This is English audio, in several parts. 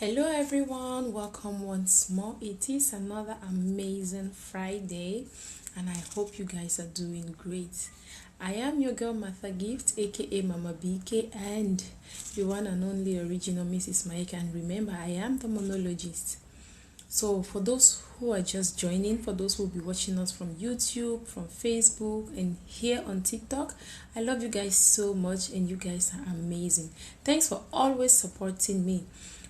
Hello everyone, welcome once more. It is another amazing Friday and I hope you guys are doing great. I am your girl Martha Gift aka Mama BK and the one and only original Mrs. Mike, and remember I am the monologist. So for those who are just joining, for those who will be watching us from YouTube, from Facebook and here on TikTok, I love you guys so much and you guys are amazing. Thanks for always supporting me.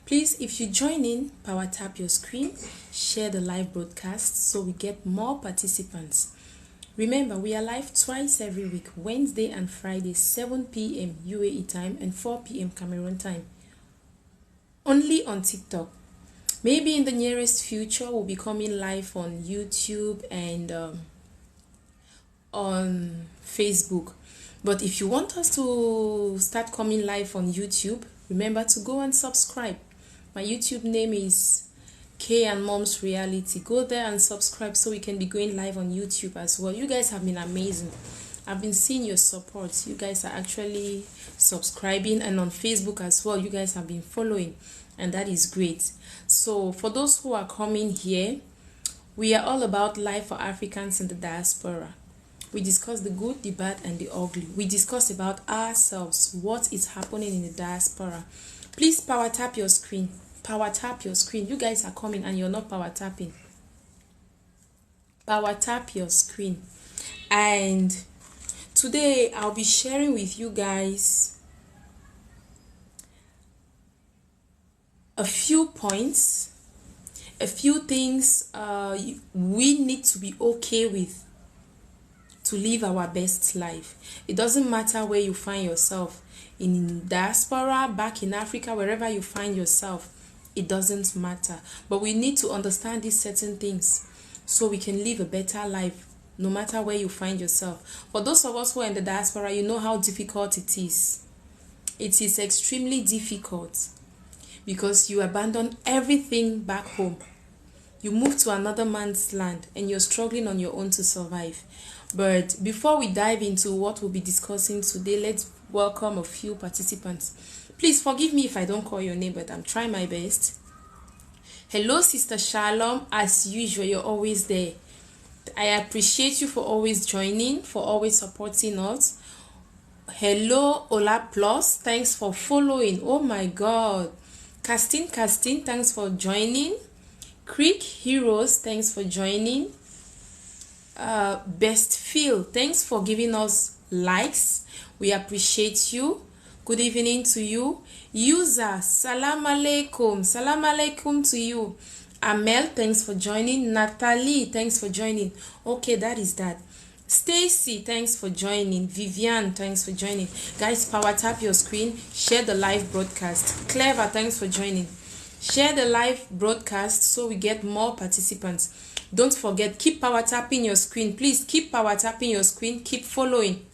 Please, if you join in, power tap your screen, share the live broadcast so we get more participants. Remember, we are live twice every week, Wednesday and Friday, 7 p.m. UAE time and 4 p.m. Cameroon time. Only on TikTok. Maybe in the nearest future, we'll be coming live on YouTube and on Facebook. But if you want us to start coming live on YouTube, remember to go and subscribe. My YouTube name is K and Mom's Reality. Go there and subscribe so we can be going live on YouTube as well. You guys have been amazing. I've been seeing your support. You guys are actually subscribing, and on Facebook as well. You guys have been following, and that is great. So for those who are coming here, we are all about life for Africans in the diaspora. We discuss the good, the bad, and the ugly. We discuss about ourselves, what is happening in the diaspora. Please power tap your screen. Power tap your screen. You guys are coming and you're not power tapping. Power tap your screen. And today I'll be sharing with you guys a few points, a few things we need to be okay with to live our best life. It doesn't matter where you find yourself, in diaspora, back in Africa, wherever you find yourself, it doesn't matter. But we need to understand these certain things so we can live a better life no matter where you find yourself. For those of us who are in the diaspora, you know how difficult it is. It is extremely difficult because you abandon everything back home. You move to another man's land and you're struggling on your own to survive. But before we dive into what we'll be discussing today, let's welcome a few participants. Please forgive me if I don't call your name, but I'm trying my best. Hello, Sister Shalom. As usual, you're always there. I appreciate you for always joining, for always supporting us. Hello, Ola Plus. Thanks for following. Oh my God. Castin, thanks for joining. Creek Heroes, thanks for joining. Best Feel, thanks for giving us likes. We appreciate you. Good evening to you. User, salam alaikum to you. Amel, thanks for joining. Natalie, thanks for joining. Okay, that is that. Stacy, thanks for joining. Vivian, thanks for joining. Guys, power tap your screen, share the live broadcast. Clever, thanks for joining. Share the live broadcast so we get more participants. Don't forget, keep power tapping your screen. Please keep power tapping your screen. Keep following.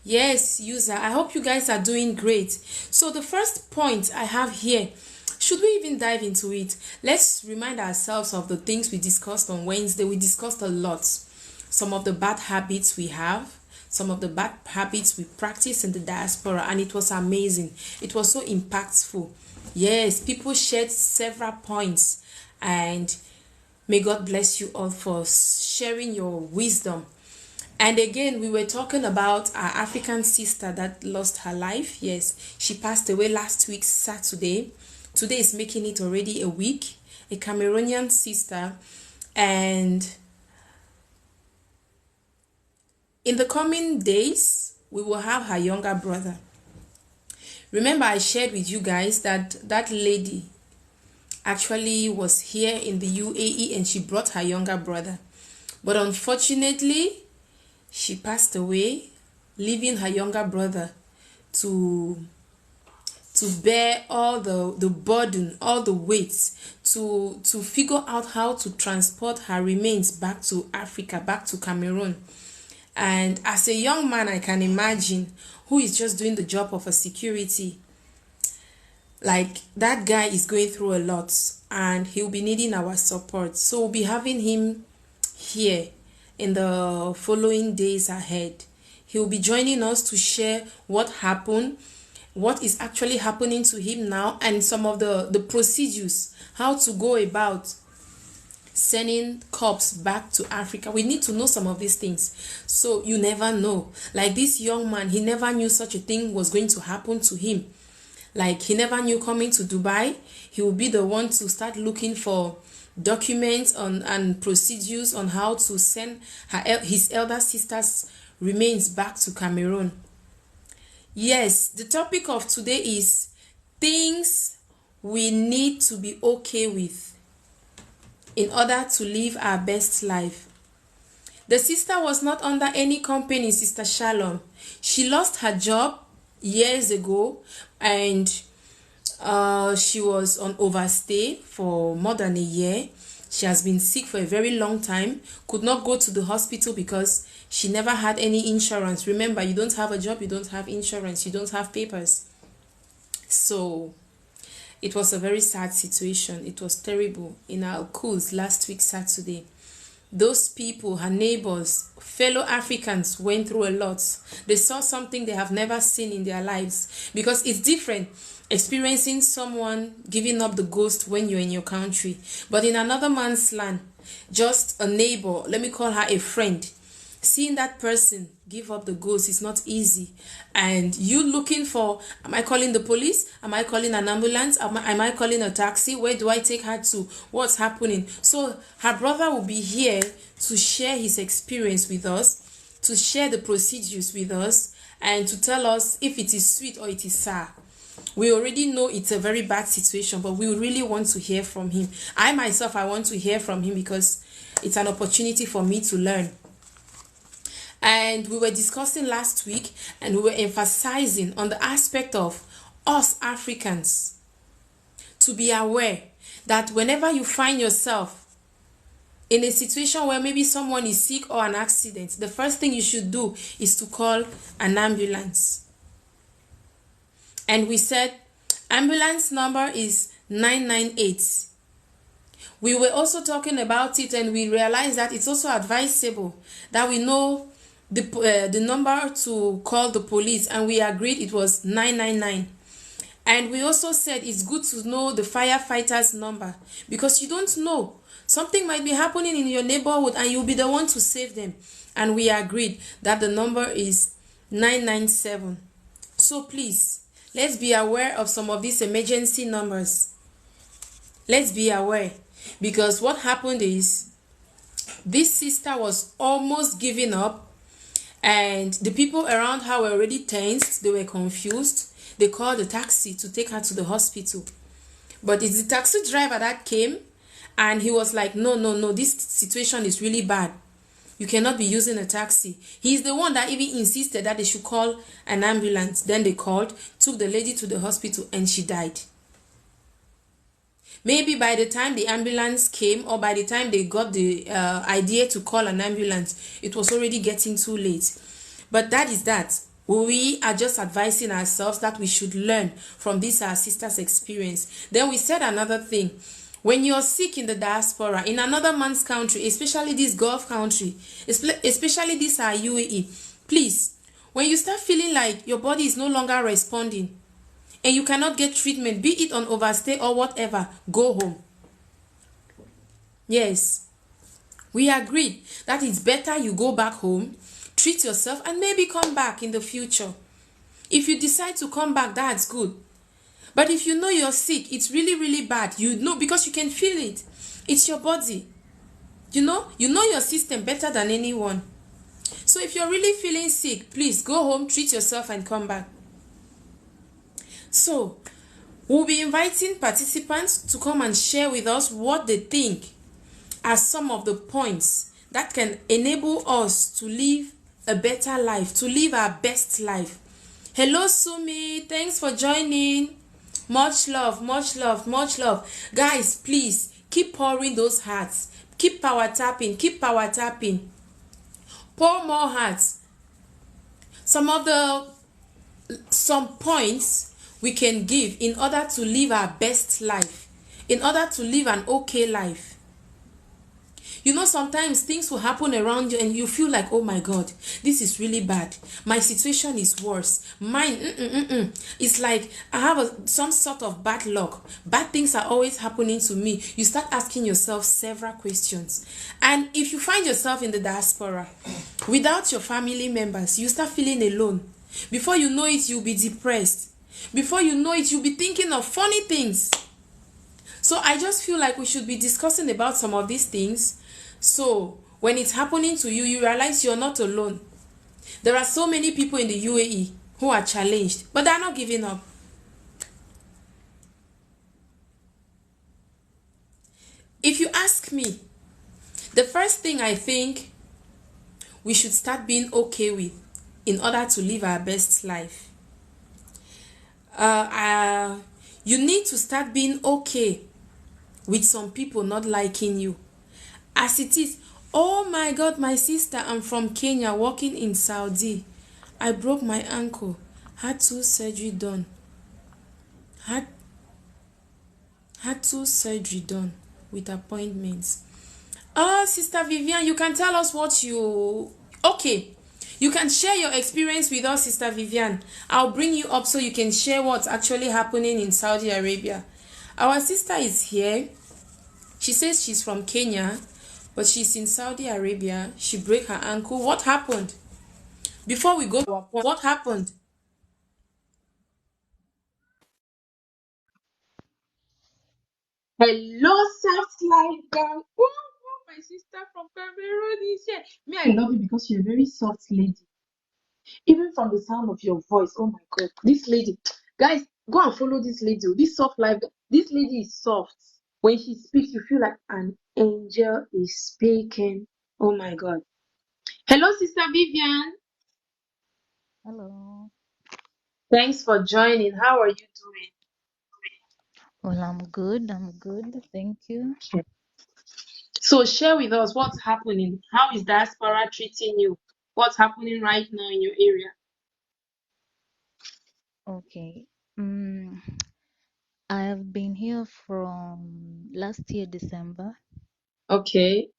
Yes, user. I hope you guys are doing great. So the first point I have here, should we even dive into it? Let's remind ourselves of the things we discussed on Wednesday. We discussed a lot. Some of the bad habits we have, some of the bad habits we practice in the diaspora, and it was amazing. It was so impactful. Yes, people shared several points, and may God bless you all for sharing your wisdom. And again, we were talking about our African sister that lost her life. Yes, she passed away last week, Saturday. Today is making it already a week. A Cameroonian sister. And in the coming days, we will have her younger brother. Remember, I shared with you guys that that lady actually was here in the UAE and she brought her younger brother. But unfortunately, she passed away, leaving her younger brother to bear all the burden, all the weights, to figure out how to transport her remains back to Africa, back to Cameroon. And as a young man, I can imagine, who is just doing the job of a security, like that guy is going through a lot and he'll be needing our support. So we'll be having him here in the following days ahead. He'll be joining us to share what happened what is actually happening to him now, and some of the procedures, how to go about sending corpse back to Africa. We need to know some of these things. So you never know. Like this young man, he never knew such a thing was going to happen to him. Like he never knew coming to Dubai, he will be the one to start looking for documents on and procedures on how to send his elder sister's remains back to Cameroon. Yes, the topic of today is things we need to be okay with in order to live our best life. The sister was not under any company, Sister Shalom. She lost her job years ago, and she was on overstay for more than a year. She has been sick for a very long time, could not go to the hospital because she never had any insurance. Remember, you don't have a job, you don't have insurance, you don't have papers. So it was a very sad situation. It was terrible. In our cruise last week Saturday, those people, her neighbors, fellow Africans, went through a lot. They saw something they have never seen in their lives, because it's different experiencing someone giving up the ghost when you're in your country, but in another man's land, just a neighbor, let me call her a friend, seeing that person give up the ghost is not easy. And you looking for, am I calling the police? Am I calling an ambulance? Am I calling a taxi? Where do I take her to? What's happening? So her brother will be here to share his experience with us, to share the procedures with us, and to tell us if it is sweet or it is sour. We already know it's a very bad situation, but we really want to hear from him. I myself, I want to hear from him because it's an opportunity for me to learn. And we were discussing last week, and we were emphasizing on the aspect of us Africans to be aware that whenever you find yourself in a situation where maybe someone is sick or an accident, the first thing you should do is to call an ambulance. And we said ambulance number is 998. We were also talking about it, and we realized that it's also advisable that we know the number to call the police, and we agreed it was 999. And we also said it's good to know the firefighters number, because you don't know, something might be happening in your neighborhood and you'll be the one to save them. And we agreed that the number is 997. So please, let's be aware of some of these emergency numbers. Let's be aware, because what happened is this sister was almost giving up, and the people around her were already tensed. They were confused. They called a taxi to take her to the hospital. But it's the taxi driver that came, and he was like, no, this situation is really bad. You cannot be using a taxi. He's the one that even insisted that they should call an ambulance. Then they called, took the lady to the hospital, and she died. Maybe by the time the ambulance came, or by the time they got the idea to call an ambulance, it was already getting too late. But that is that. We are just advising ourselves that we should learn from this our sister's experience. Then we said another thing. When you're sick in the diaspora, in another man's country, especially this Gulf country, especially this our UAE, please, when you start feeling like your body is no longer responding, and you cannot get treatment, be it on overstay or whatever, go home. Yes, we agreed that it's better you go back home, treat yourself, and maybe come back in the future. If you decide to come back, that's good. But if you know you're sick, it's really, really bad. You know, because you can feel it. It's your body. You know your system better than anyone. So if you're really feeling sick, please go home, treat yourself, and come back. So, we'll be inviting participants to come and share with us what they think are some of the points that can enable us to live a better life, to live our best life. Hello, Sumi. Thanks for joining. Much love, much love, much love. Guys, please keep pouring those hearts. Keep power tapping, keep power tapping. Pour more hearts. Some points we can give in order to live our best life, in order to live an okay life. You know, sometimes things will happen around you and you feel like, oh my God, this is really bad. My situation is worse. Mine, it's like I have some sort of bad luck. Bad things are always happening to me. You start asking yourself several questions. And if you find yourself in the diaspora without your family members, you start feeling alone. Before you know it, you'll be depressed. Before you know it, you'll be thinking of funny things. So I just feel like we should be discussing about some of these things. So when it's happening to you, you realize you're not alone. There are so many people in the UAE who are challenged, but they're not giving up. If you ask me, the first thing I think we should start being okay with in order to live our best life, uh, uh, you need to start being okay with some people not liking you as it is. Oh my God, my sister, I'm from Kenya working in Saudi. I broke my ankle, had two surgery done, had had two surgery done with appointments. Oh, Sister Vivian, you can tell us what you. Okay, you can share your experience with us, Sister Vivian. I'll bring you up so you can share what's actually happening in Saudi Arabia. Our sister is here. She says she's from Kenya, but she's in Saudi Arabia. She broke her ankle. What happened? Before we go to our point, what happened? Hello, soft life girl. Oh, my sister from Cameroon is here. Me, I love you because you're a very soft lady. Even from the sound of your voice, oh my God, this lady, guys, go and follow this lady. Oh, this soft life, this lady is soft. When she speaks, you feel like an angel is speaking. Oh my God. Hello, Sister Vivian. Hello. Thanks for joining. How are you doing? Well, I'm good. I'm good. Thank you. Okay. So share with us what's happening. How is diaspora treating you? What's happening right now in your area? Okay. Mm, I have been here from last year, December, Okay.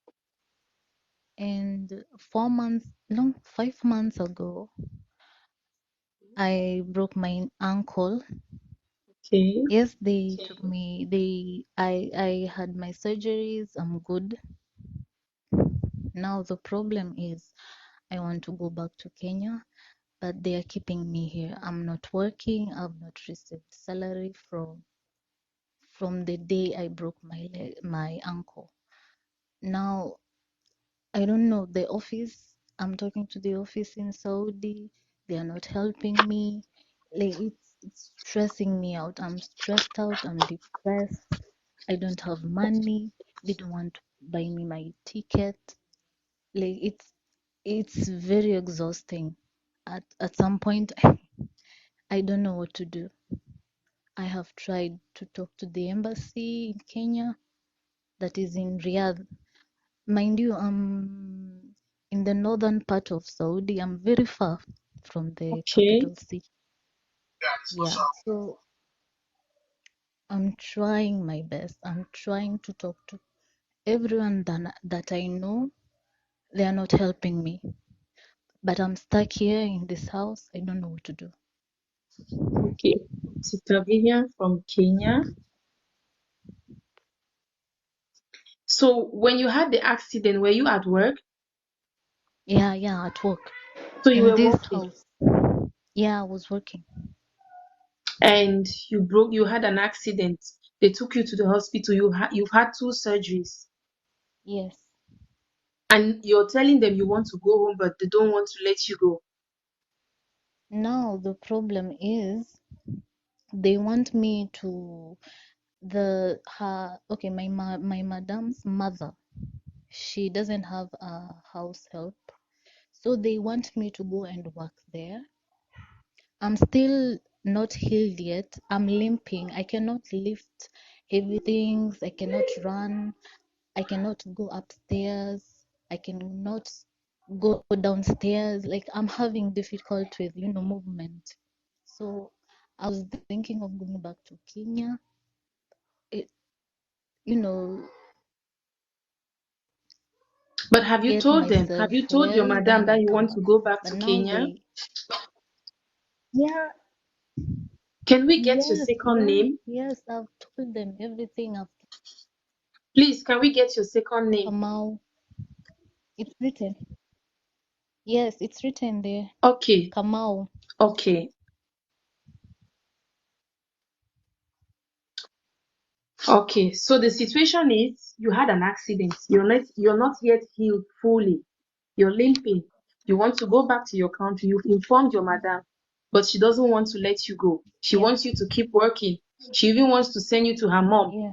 and 4 months, no, 5 months ago, I broke my ankle. Okay. Yes, they took me, I had my surgeries. I'm good. Now the problem is I want to go back to Kenya, but they are keeping me here. I'm not working. I've not received salary from the day I broke my ankle. Now I don't know the office. I'm talking to the office in Saudi. They are not helping me. Like it's stressing me out. I'm stressed out. I'm depressed. I don't have money. They don't want to buy me my ticket. Like it's very exhausting. At some point, I don't know what to do. I have tried to talk to the embassy in Kenya that is in Riyadh. Mind you, I'm in the northern part of Saudi. I'm very far from the Okay. capital city. Yeah, so I'm trying my best. I'm trying to talk to everyone that I know. They are not helping me. But I'm stuck here in this house. I don't know what to do. Okay. Sister Vivian from Kenya. So when you had the accident, were you at work? Yeah, yeah, at work. So you In were this working house. Yeah, I was working. and you had an accident. They took you to the hospital. You've had two surgeries. Yes. And you're telling them you want to go home, but they don't want to let you go. Now the problem is they want me to the her okay my madam's mother, she doesn't have a house help, so they want me to go and work there. I'm still not healed yet. I'm limping. I cannot lift heavy things. I cannot run. I cannot go upstairs. I cannot go downstairs. Like I'm having difficulty with movement. So I was thinking of going back to Kenya. It, you know But have you get told them? Have myself you told your well, madam then that I you come want back. to go back But to now Kenya? they, yeah, Can we get your yes, second yeah, name? yes, I've told them everything. I've Please, can we get your second name? come out. It's written. Yes, it's written there. Okay, Kamau. okay, okay. So the situation is you had an accident. You're not yet healed fully. You're limping. You want to go back to your country. You've informed your madam, but she doesn't want to let you go. She Yeah, wants you to keep working. She even wants to send you to her mom. yeah,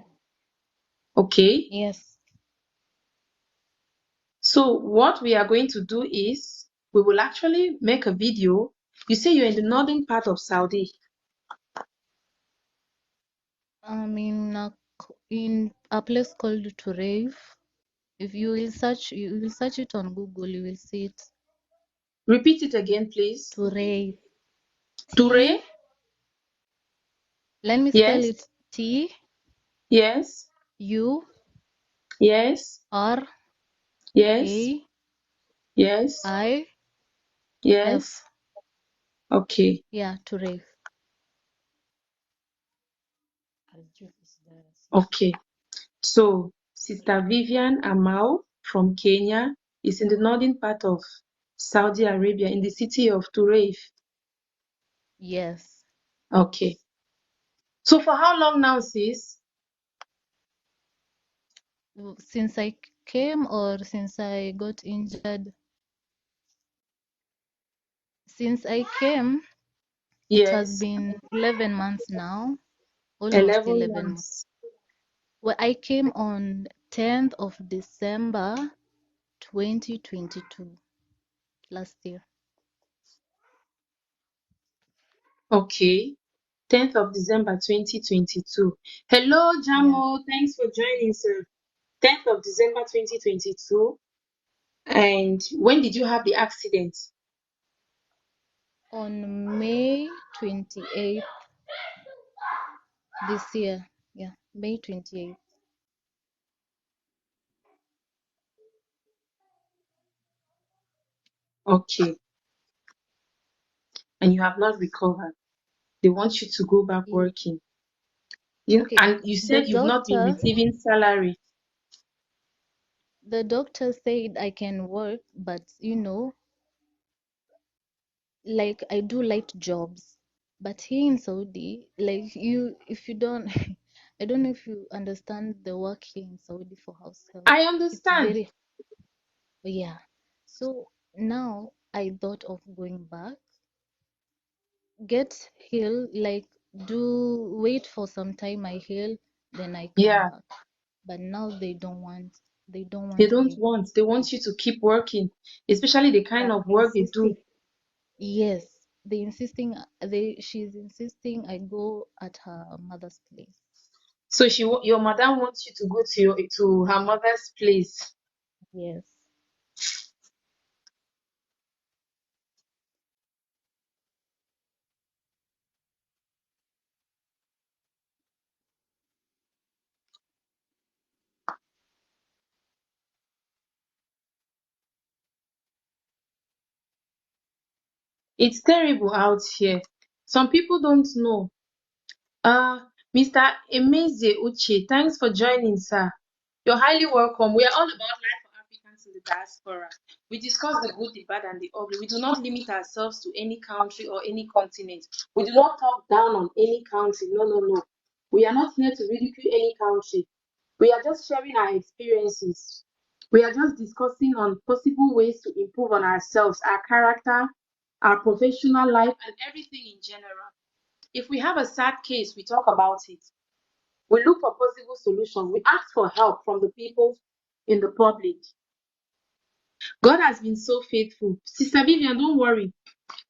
Okay? yes. So what we are going to do is we will actually make a video. You say you're in the northern part of Saudi. In a place called Tureif. If you will search it on Google, you will see it. Repeat it again, please. Tureif. Ture? T. Let me spell Yes. it. T Yes. U Yes. R Yes. A Yes. I Yes. F. Okay. Yeah, Tureif. Okay. So Sister Vivian Amau from Kenya is in the northern part of Saudi Arabia in the city of Tureif. Yes. Okay. So for how long now, sis? Since I came or since I got injured? Since I came, it has Yes. been 11 months now, almost 11 11 months. months. Well, I came on 10th of December 2022, last year. Okay. 10th of December 2022. Hello, Yeah. Jamo. Thanks for joining, sir. 10th of December 2022. And when did you have the accident? On May 28th this year. Yeah, May 28th. Okay. And you have not recovered. They want you to go back working. Okay, And you the said you've not been doctor, receiving salary. the doctor said I can work, but like I do light jobs. But here in Saudi, like if you don't, I don't know if you understand the work here in Saudi for house help. I It's understand. very, yeah. So now I thought of going back, get healed, like wait for some time I heal, then I come Yeah. back. But now they don't They want don't me. want. They want you to keep working, especially the kind Yeah, of they're work they do. insisting. Yes, she's insisting I go at her mother's place. So your madam wants you to go to her mother's place. Yes. It's terrible out here. Some people don't know. Mr. Emeze Uche, thanks for joining, sir. You're highly welcome. We are all about life for Africans in the diaspora. We discuss the good, the bad, and the ugly. We do not limit ourselves to any country or any continent. We do not talk down on any country. No, no, no. We are not here to ridicule any country. We are just sharing our experiences. We are just discussing on possible ways to improve on ourselves, our character, our professional life, and everything in general. If we have a sad case, we talk about it. We look for possible solutions. We ask for help from the people in the public. God has been so faithful. Sister Vivian, don't worry.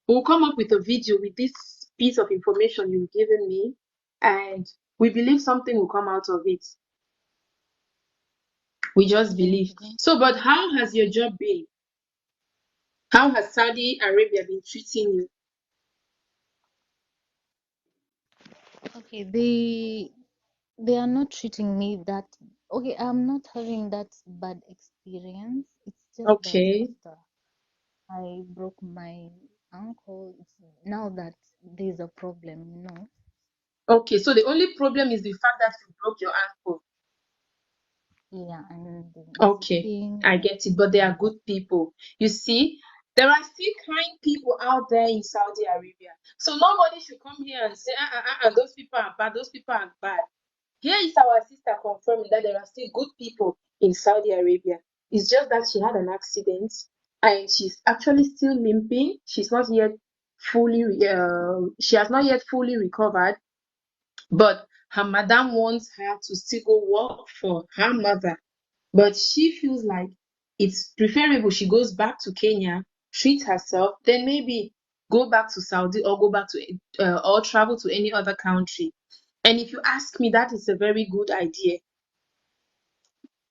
We'll come up with a video with this piece of information you've given me, and we believe something will come out of it. We just Thank believe. you. So, but how has your job been? How has Saudi Arabia been treating you? Okay, they are not treating me that okay, I'm not having that bad experience. just that Okay. after I broke my ankle, now that there's a problem. Okay, so the only problem is the fact that you broke your ankle. Yeah, and it's Okay, pain. I get it, but they are good people. You see, there are still kind people out there in Saudi Arabia. So nobody should come here and say, those people are bad, those people are bad. Here is our sister confirming that there are still good people in Saudi Arabia. It's just that she had an accident and she's actually still limping. She's not yet she has not yet fully recovered, but her madam wants her to still go work for her mother. But she feels like it's preferable she goes back to Kenya, treat herself, then maybe go back to Saudi or go back to or travel to any other country. And if you ask me, that is a very good idea.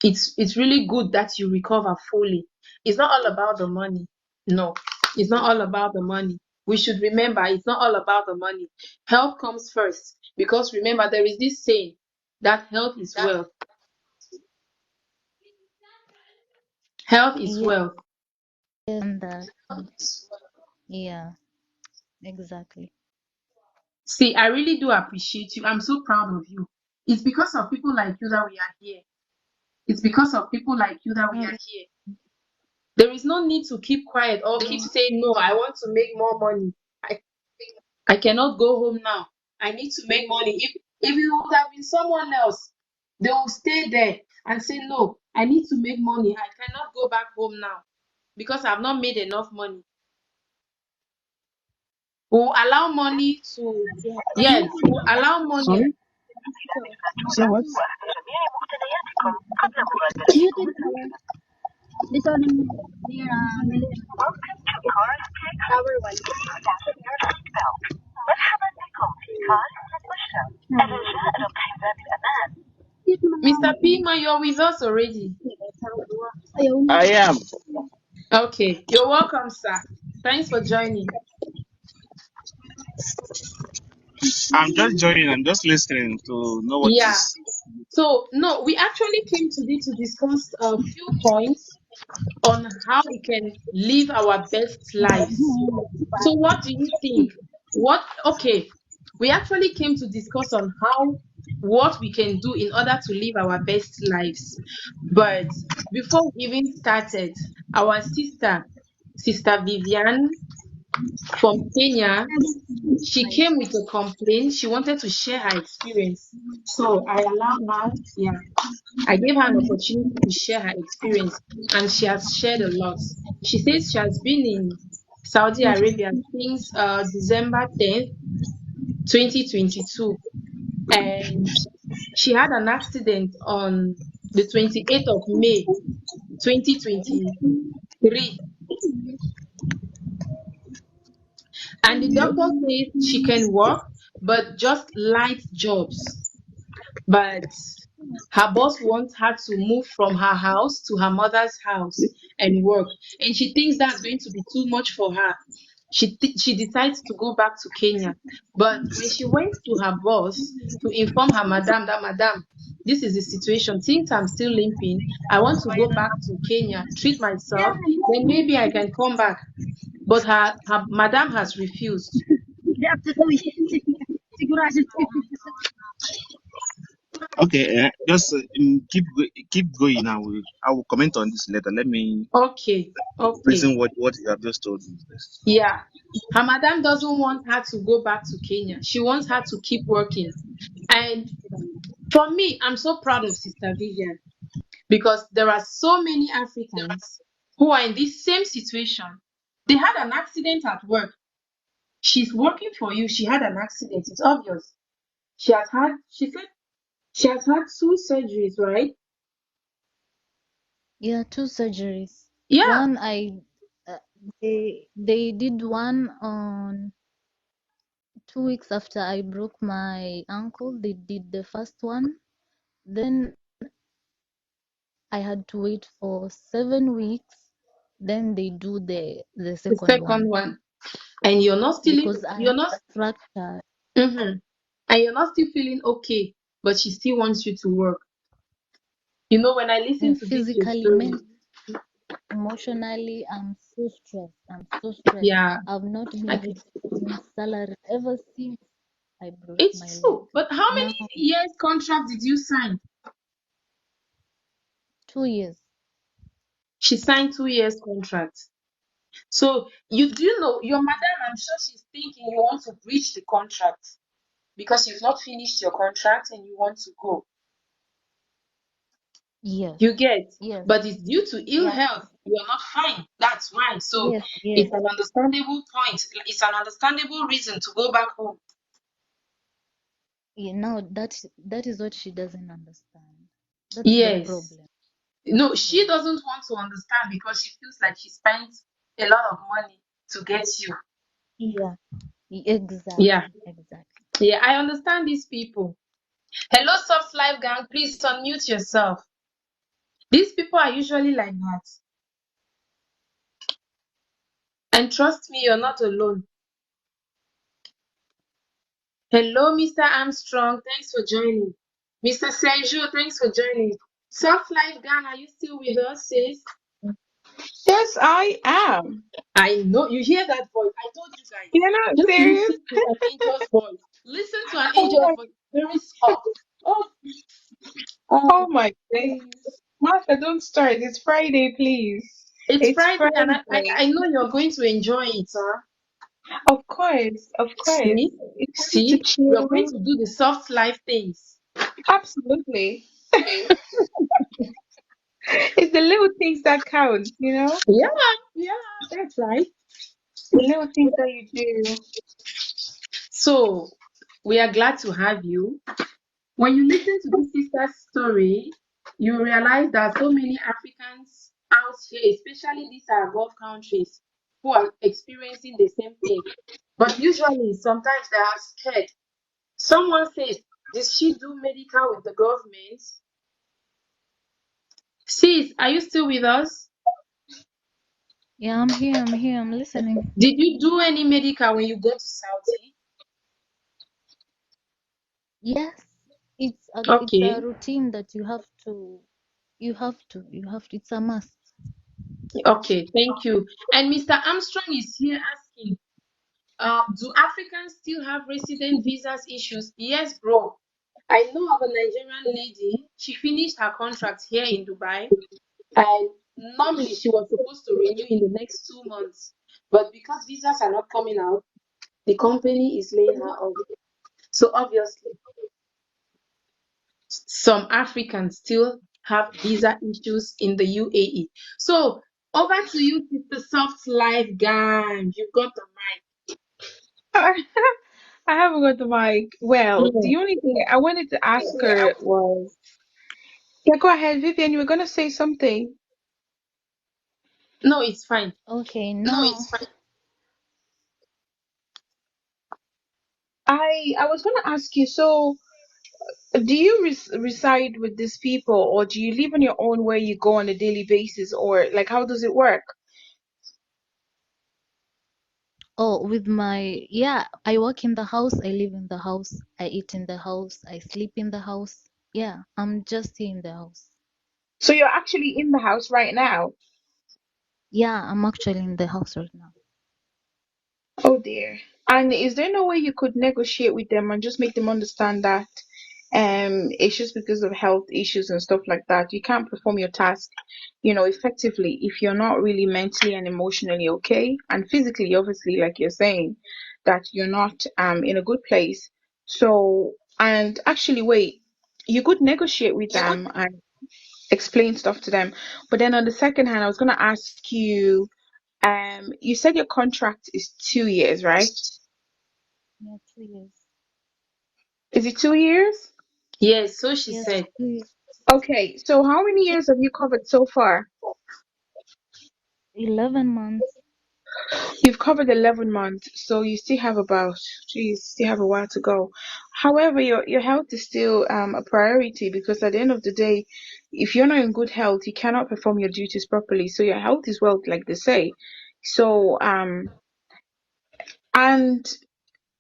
It's really good that you recover fully. It's not all about the money. No, it's not all about the money. We should remember it's not all about the money. Health comes first because remember there is this saying that health is wealth. Health is Yeah, wealth. and that. Yeah, exactly. See, I really do appreciate you. I'm so proud of you. It's because of people like you that we are here. It's because of people like you that we Oh, are here. There is no need to keep quiet or keep saying, no, I want to make more money. I, I cannot go home now. I need to make money. If it would have been someone else, they will stay there and say, no, I need to make money. I cannot go back home now because I've not made enough money. We'll allow money to, yes, we'll allow money. Sorry? Say what? This one near Tower 1. Mr. Pima, you're with us already. I am. Okay, you're welcome, sir. Thanks for joining. I'm just joining. I'm just listening to know what Yeah. is. So, no, we actually came today to discuss a few points on how we can live our best lives. So, what do you think? Okay, we actually came to discuss on what we can do in order to live our best lives. But before we even started, our Sister Vivian from Kenya, she came with a complaint. She wanted to share her experience. So I allowed her, yeah, I gave her an opportunity to share her experience, and she has shared a lot. She says she has been in Saudi Arabia since December 10th, 2022, and she had an accident on the 28th of May, 2023. And the doctor says she can work, but just light jobs. But her boss wants her to move from her house to her mother's house and work. And she thinks that's going to be too much for her. She decides to go back to Kenya. But when she went to her boss to inform her madam that, madam, this is the situation. Since I'm still limping, I want to go back to Kenya, treat myself, then maybe I can come back. But her madam has refused. Okay, just keep going. I will comment on this later. Let me Okay, okay. reason what you have just told me first. Yeah. Her madam doesn't want her to go back to Kenya. She wants her to keep working. And for me, I'm so proud of Sister Vivian because there are so many Africans who are in this same situation. They had an accident at work. She's working for you. She had an accident. It's obvious. She said she has had 2 surgeries, right? Yeah, 2 surgeries. Yeah, One uh, they did one on 2 weeks after I broke my ankle. They did the first one. Then I had to wait for 7 weeks. Then they do the the second second one one. And because I you're had not, a fracture. mhm. And you're not still feeling okay, but she still wants you to work. When I listen to this, your Physically, story, Emotionally, I'm so stressed. I'm so stressed. Yeah. I've not been I, receiving salary ever since I broke my it's leg. true. But how many Now, years contract did you sign? 2 years. She signed 2 years contract. So you do you know your madam, I'm sure she's thinking you want to breach the contract because you've not finished your contract and you want to go. Yes. You get, Yes. but it's due to ill Yeah. health. You are not fine. That's why. So Yes. Yes. it's an understandable point. It's an understandable reason to go back home. Yeah, now that is what she doesn't understand. That's the Yes. problem. No, Yeah. she doesn't want to understand because she feels like she spent a lot of money to get you. Yeah. Yeah. Exactly. Exactly. Yeah, I understand these people. Hello, Soft Life Gang. Please unmute yourself. These people are usually like that. And trust me, you're not alone. Hello, Mr. Armstrong. Thanks for joining. Mr. Sergio, thanks for joining. Soft Life Gang, are you still with us, sis? Yes, I am. I know you hear that voice. I told you guys. You're not Just serious? listen to an angel's voice. Listen to an Oh angel's my, voice. Very soft. Oh, oh my days. Martha, don't start. It's Friday, please. it's It's Friday and Friday. I know you're going to enjoy it, huh? Of course, of course. See? It's time to See? We're going chill. to do the soft life things. Absolutely. It's the little things that count, you know? Yeah, yeah, that's right. The little things that you do. So we are glad to have you. When you listen to this sister's story, you realize that so many Africans out here, especially these are Gulf countries, who are experiencing the same thing. But usually, sometimes they are scared. Someone says, did she do medical with the government? Sis, are you still with us? Yeah, I'm here. I'm here. I'm listening. Did you do any medical when you go to Saudi? Yes. It's a Okay, routine that you have to. It's a must. okay, thank you. And Mr. Armstrong is here asking, do Africans still have resident visas issues? Yes, bro. I know of a Nigerian lady. She finished her contract here in Dubai, and normally she was supposed to renew in the next 2 months. But because visas are not coming out, the company is laying her off. So obviously, some Africans still have visa issues in the UAE. So over to you, Sister Soft Life Gang. You've got the I haven't got the mic. Well, mic. the only thing I wanted to ask her was, yeah, go ahead, Vivian. You were gonna say something. No, it's fine. Okay, now. I was gonna ask you. So, do you reside with these people, or do you live on your own where you go on a daily basis, or like how does it work? Oh, yeah, I work in the house, I live in the house, I eat in the house, I sleep in the house. Yeah, I'm just here in the house. So you're actually in the house right now. Yeah, I'm actually in the house right now. Oh dear. And is there no way you could negotiate with them and just make them understand that it's just because of health issues and stuff like that. You can't perform your task, effectively if you're not really mentally and emotionally okay, and physically, obviously, like you're saying, that you're not in a good place. So, and actually, wait, you could negotiate with them and explain stuff to them. But then on the second hand, I was gonna ask you, you said your contract is 2 years, right? Yeah, 2 years. Is it 2 years? Yes, so she Yes, said. 2 years. Okay, so how many years have you covered so far? 11 months. You've covered 11 months, so you still have still have a while to go. However, your health is still a priority, because at the end of the day, if you're not in good health, you cannot perform your duties properly. So your health is wealth, like they say. So and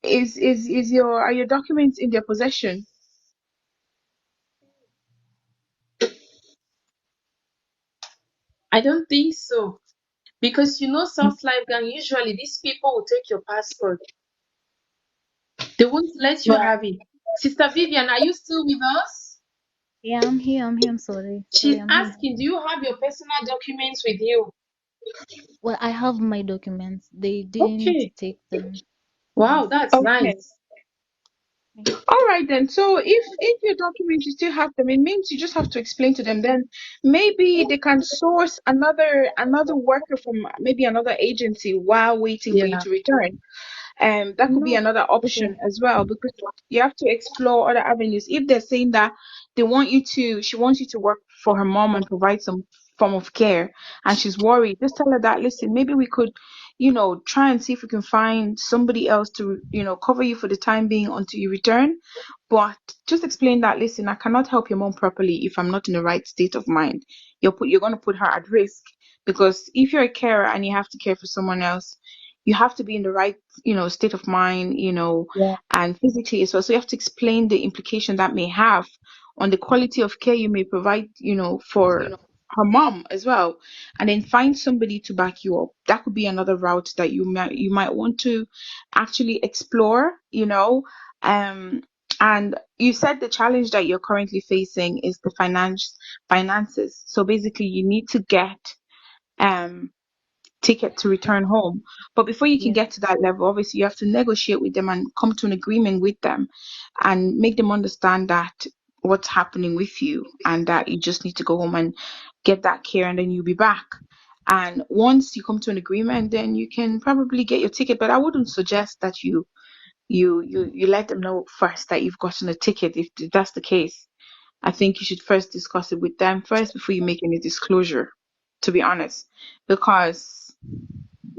is your are your documents in their possession? I don't think so. Because soft life gang, usually these people will take your passport. They won't let you Well, have it. Sister Vivian, are you still with us? yeah, I'm here. I'm sorry. She's I'm here. asking, do you have your personal documents with you? Well, I have my documents. They didn't Okay. take them. Wow, Yes. that's Okay. nice. All right then. So if your documents you still have them, it means you just have to explain to them. Then maybe they can source another worker from maybe another agency while waiting for you Yeah. to return. That could be No. another Okay. option as well, because you have to explore other avenues. If they're saying that she wants you to work for her mom and provide some form of care, and she's worried, just tell her that, listen, maybe we could, try and see if we can find somebody else to, cover you for the time being until you return. But just explain that, listen, I cannot help your mom properly if I'm not in the right state of mind. You're going to put her at risk, because if you're a carer and you have to care for someone else, you have to be in the right state of mind, Yeah. and physically as well. So you have to explain the implication that may have on the quality of care you may provide, for her mom as well. And then find somebody to back you up. That could be another route that you might want to actually explore, um and you said the challenge that you're currently facing is the finances. So basically you need to get um ticket to return home. But before you can Yes. get to that level, obviously you have to negotiate with them and come to an agreement with them and make them understand that what's happening with you and that you just need to go home and get that care and then you'll be back. And once you come to an agreement, then you can probably get your ticket. But I wouldn't suggest that you let them know first that you've gotten a ticket. If that's the case, I think you should first discuss it with them first before you make any disclosure, to be honest. Because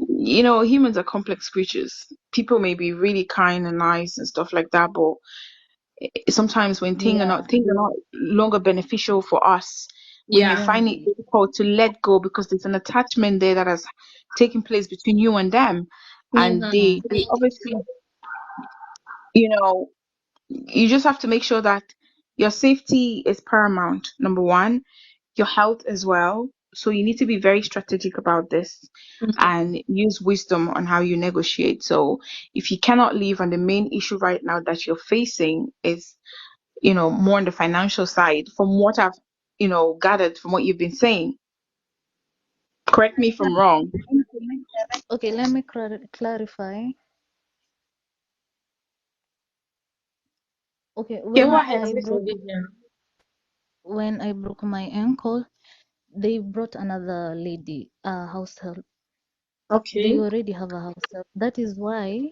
humans are complex creatures. People may be really kind and nice and stuff like that, but sometimes when Yeah. things are not longer beneficial for us, we may Yeah. find it Definitely. difficult to let go because there's an attachment there that has taken place between you and them, and Mm-hmm. they obviously, you know, you just have to make sure that your safety is paramount. Number one, your health as well. So you need to be very strategic about this and use wisdom on how you negotiate. So if you cannot leave, and the main issue right now that you're facing is, more on the financial side, from what I've, gathered from what you've been saying. Correct me if I'm wrong. Okay, let me clarify. Okay, Go ahead, Sister Vivian. when I broke my ankle, they brought another lady, house help. They Okay. already have a house help. That is why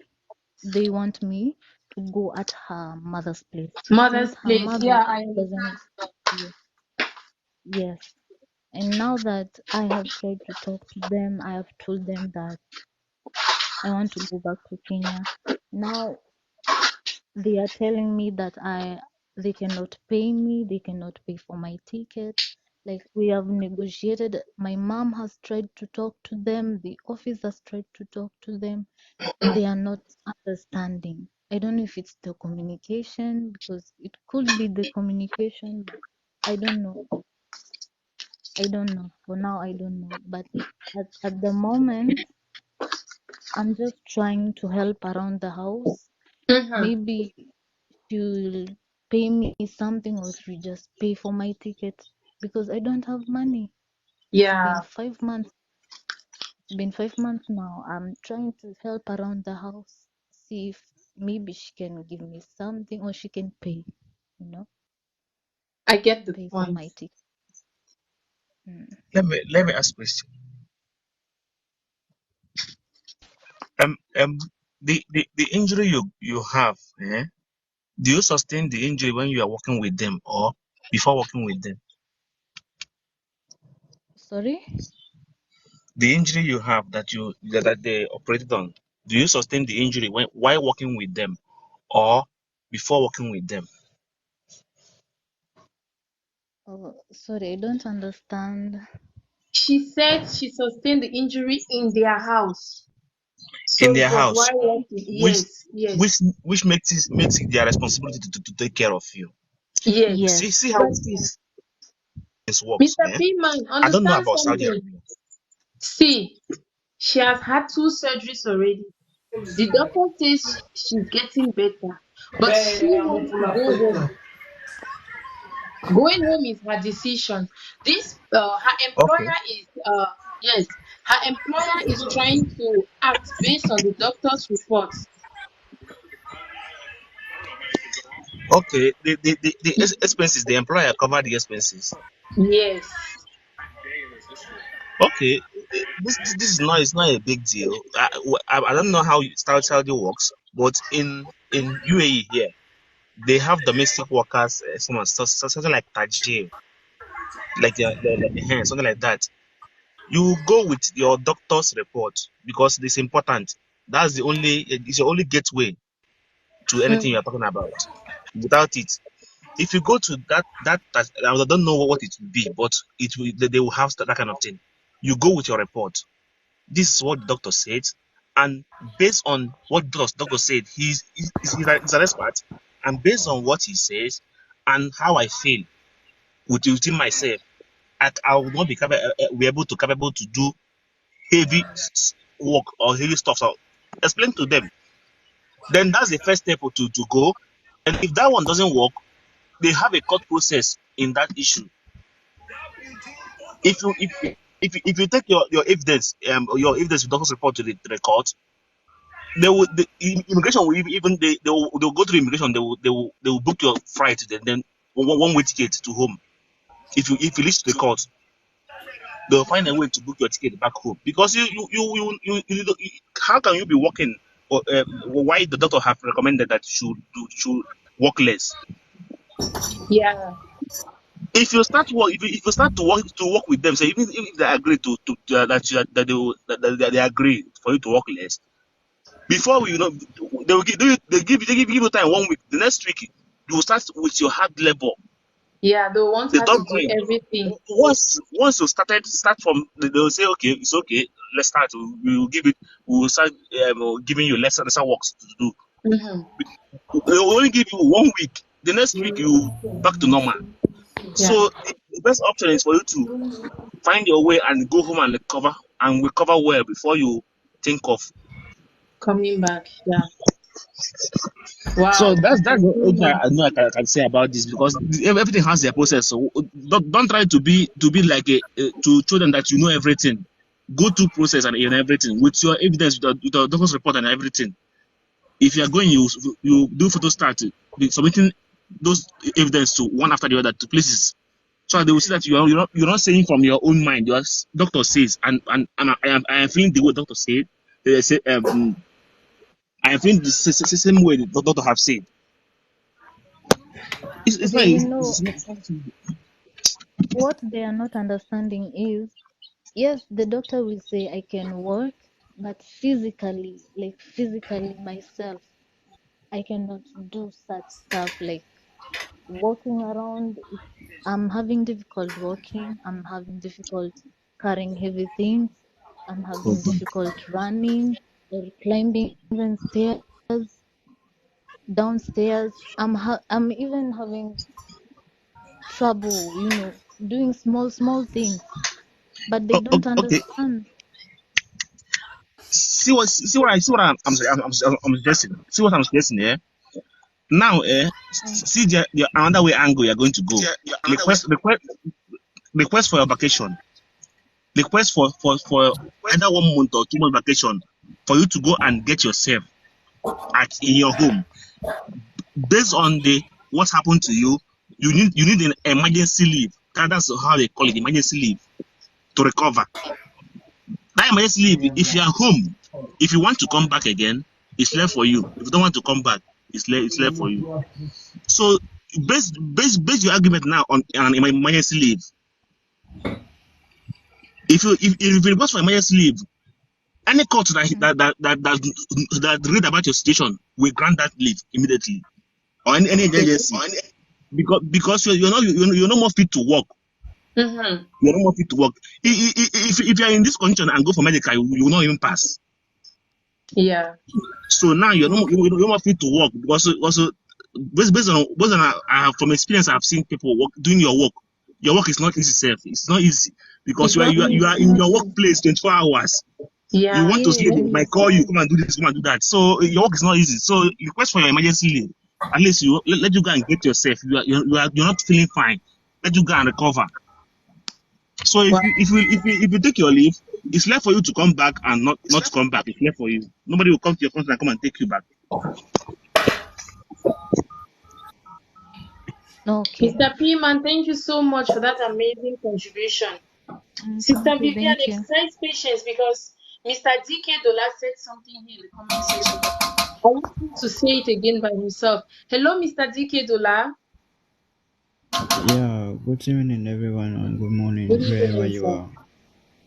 they want me to go at her mother's place, Mother's since her place. mother Yeah, I doesn't. understand. Yes, yes. And now that I have tried to talk to them, I have told them that I want to go back to Kenya. Now they are telling me that they cannot pay me, they cannot pay for my ticket. Like, we have negotiated. My mom has tried to talk to them, the office has tried to talk to them. They are not understanding. I don't know if it's the communication, because it could be the communication, but I don't know. I don't know. For now, I don't know. But at the moment, I'm just trying to help around the house. Mm-hmm. Maybe she'll pay me something, or she'll just pay for my ticket, because I don't have money. It's been Yeah, 5 months. It's been 5 months now. I'm trying to help around the house, see if maybe she can give me something, or she can pay, you know, I get the pay for point. my ticket. Mm. Let me ask a question. The injury you have, do you sustain the injury when you are working with them or before working with them? Sorry? The injury you have that they operated on, do you sustain the injury while working with them or before working with them? Oh, sorry, I don't understand. She said she sustained the injury in their house. In So it their was house, while working. which Yes, yes, which makes it their responsibility to take care of you. yes. See Yes, see how it is. works. Mr. Piman, I don't know understand about Saudi something. Arabia. See, she has had 2 surgeries already. The doctor says she's getting better, but she wants to go home. Going home is her decision. This her Okay. employer is yes, her employer is trying to act based on the doctor's reports. Okay. The expenses, the employer cover the expenses. Yes. Okay. This is not, it's not a big deal. I don't know how Saudi works, but in UAE here, they have domestic workers, something like Tajir, like something like that. You go with your doctor's report because it's important. It's your only gateway to anything Mm. you're talking about. Without it, if you go to I don't know what it will be, but they will have that kind of thing. You go with your report. This is what the doctor said, and based on what doctor said, he's an expert, and based on what he says and how I feel within myself, I will not be able to do heavy work or heavy stuff. So explain to them. Then that's the first step to go. And if that one doesn't work, they have a court process in that issue. If you take your evidence, doctor's report to the court, the immigration will even they'll go to the immigration. They will book your flight, then one way ticket to home. If you reach the court, they'll find a way to book your ticket back home, because how can you be working or why the doctor have recommended that you should work less? Yeah. If you start work, if you start to work with them, say even if they agree that they agree for you to work less, before they give you time 1 week. The next week you will start with your hard labor. Yeah, they want They her to don't do mind. everything. Once you start from, they'll say, okay, it's okay. Let's start. We will start giving you lesser works to do. Mm-hmm. They will only give you 1 week. The next week you back to normal. Yeah. So the best option is for you to find your way and go home and recover well before you think of. Coming back. Yeah. Wow. So that's the only thing I know I can say about this, because everything has their process. So don't try to be like to show them that you know everything. Go through process and everything with your evidence, with the doctor's report and everything. If you are going, you do photo start, submitting those evidence to one after the other to places, so they will see that you're not saying from your own mind. Your doctor says, and I am feeling the way doctor said. They say I am feeling the same way the doctor have said. It's Do not. you know It's not what they are not understanding is, yes, the doctor will say I can work, but physically myself, I cannot do such stuff like walking around. I'm having difficult walking. I'm having difficult carrying heavy things. I'm having difficult running or climbing even stairs, downstairs. I'm even having trouble, doing small things. But they don't okay. understand. See what I'm suggesting. See what I'm suggesting here. Now, see the another way angle you're going to go. Request for your vacation. Request for either 1 month or 2 month vacation for you to go and get yourself in your home. Based on what happened to you, you need an emergency leave. That's how they call it, emergency leave, to recover. That emergency leave, if you are home, if you want to come back again, it's left for you. If you don't want to come back, it's left for you. So base your argument now on an emergency leave. If you request for emergency leave, any court that read about your situation will grant that leave immediately, or any agency, because you're not more fit to work. Mm-hmm. You're not more fit to work. If you're in this condition and go for medical, you will not even pass. Yeah. So now you're not more fit to work, because also based on from experience, I've seen people doing your work. Your work is not easy, self. It's not easy because It's not you are in your workplace 24 hours. You yeah. want to sleep, Yes, they might call you, come and do this, come and do that. So your work is not easy. So request for your emergency leave. At least you let you go and get yourself. You're not feeling fine. Let you go and recover. So Wow. if you take your leave, it's left for you to come back and not to come back. It's left for you. Nobody will come to your country and come and take you back. okay. Mr. Piman, thank you so much for that amazing contribution. Sister Thank you, Vivian, thank you. exercise patience because Mr. DK Dola said something here in the comment section. I want him to say it again by himself. Hello, Mr. DK Dola. Yeah, good evening, everyone, and good morning, Good wherever evening, you sir. are.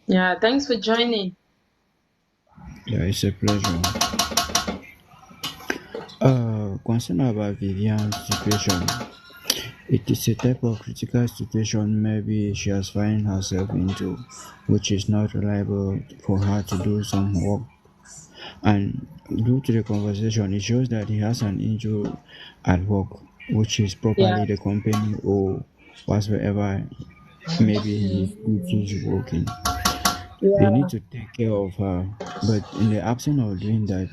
Yeah, thanks for joining. Yeah, it's a pleasure. Concern about Vivian's situation, it is a type of critical situation maybe she has found herself into, which is not reliable for her to do some work. And due to the conversation, it shows that he has an injury at work, which is Yeah, properly the company or whatsoever maybe his duties working. They need yeah, to take care of her. But in the absence of doing that,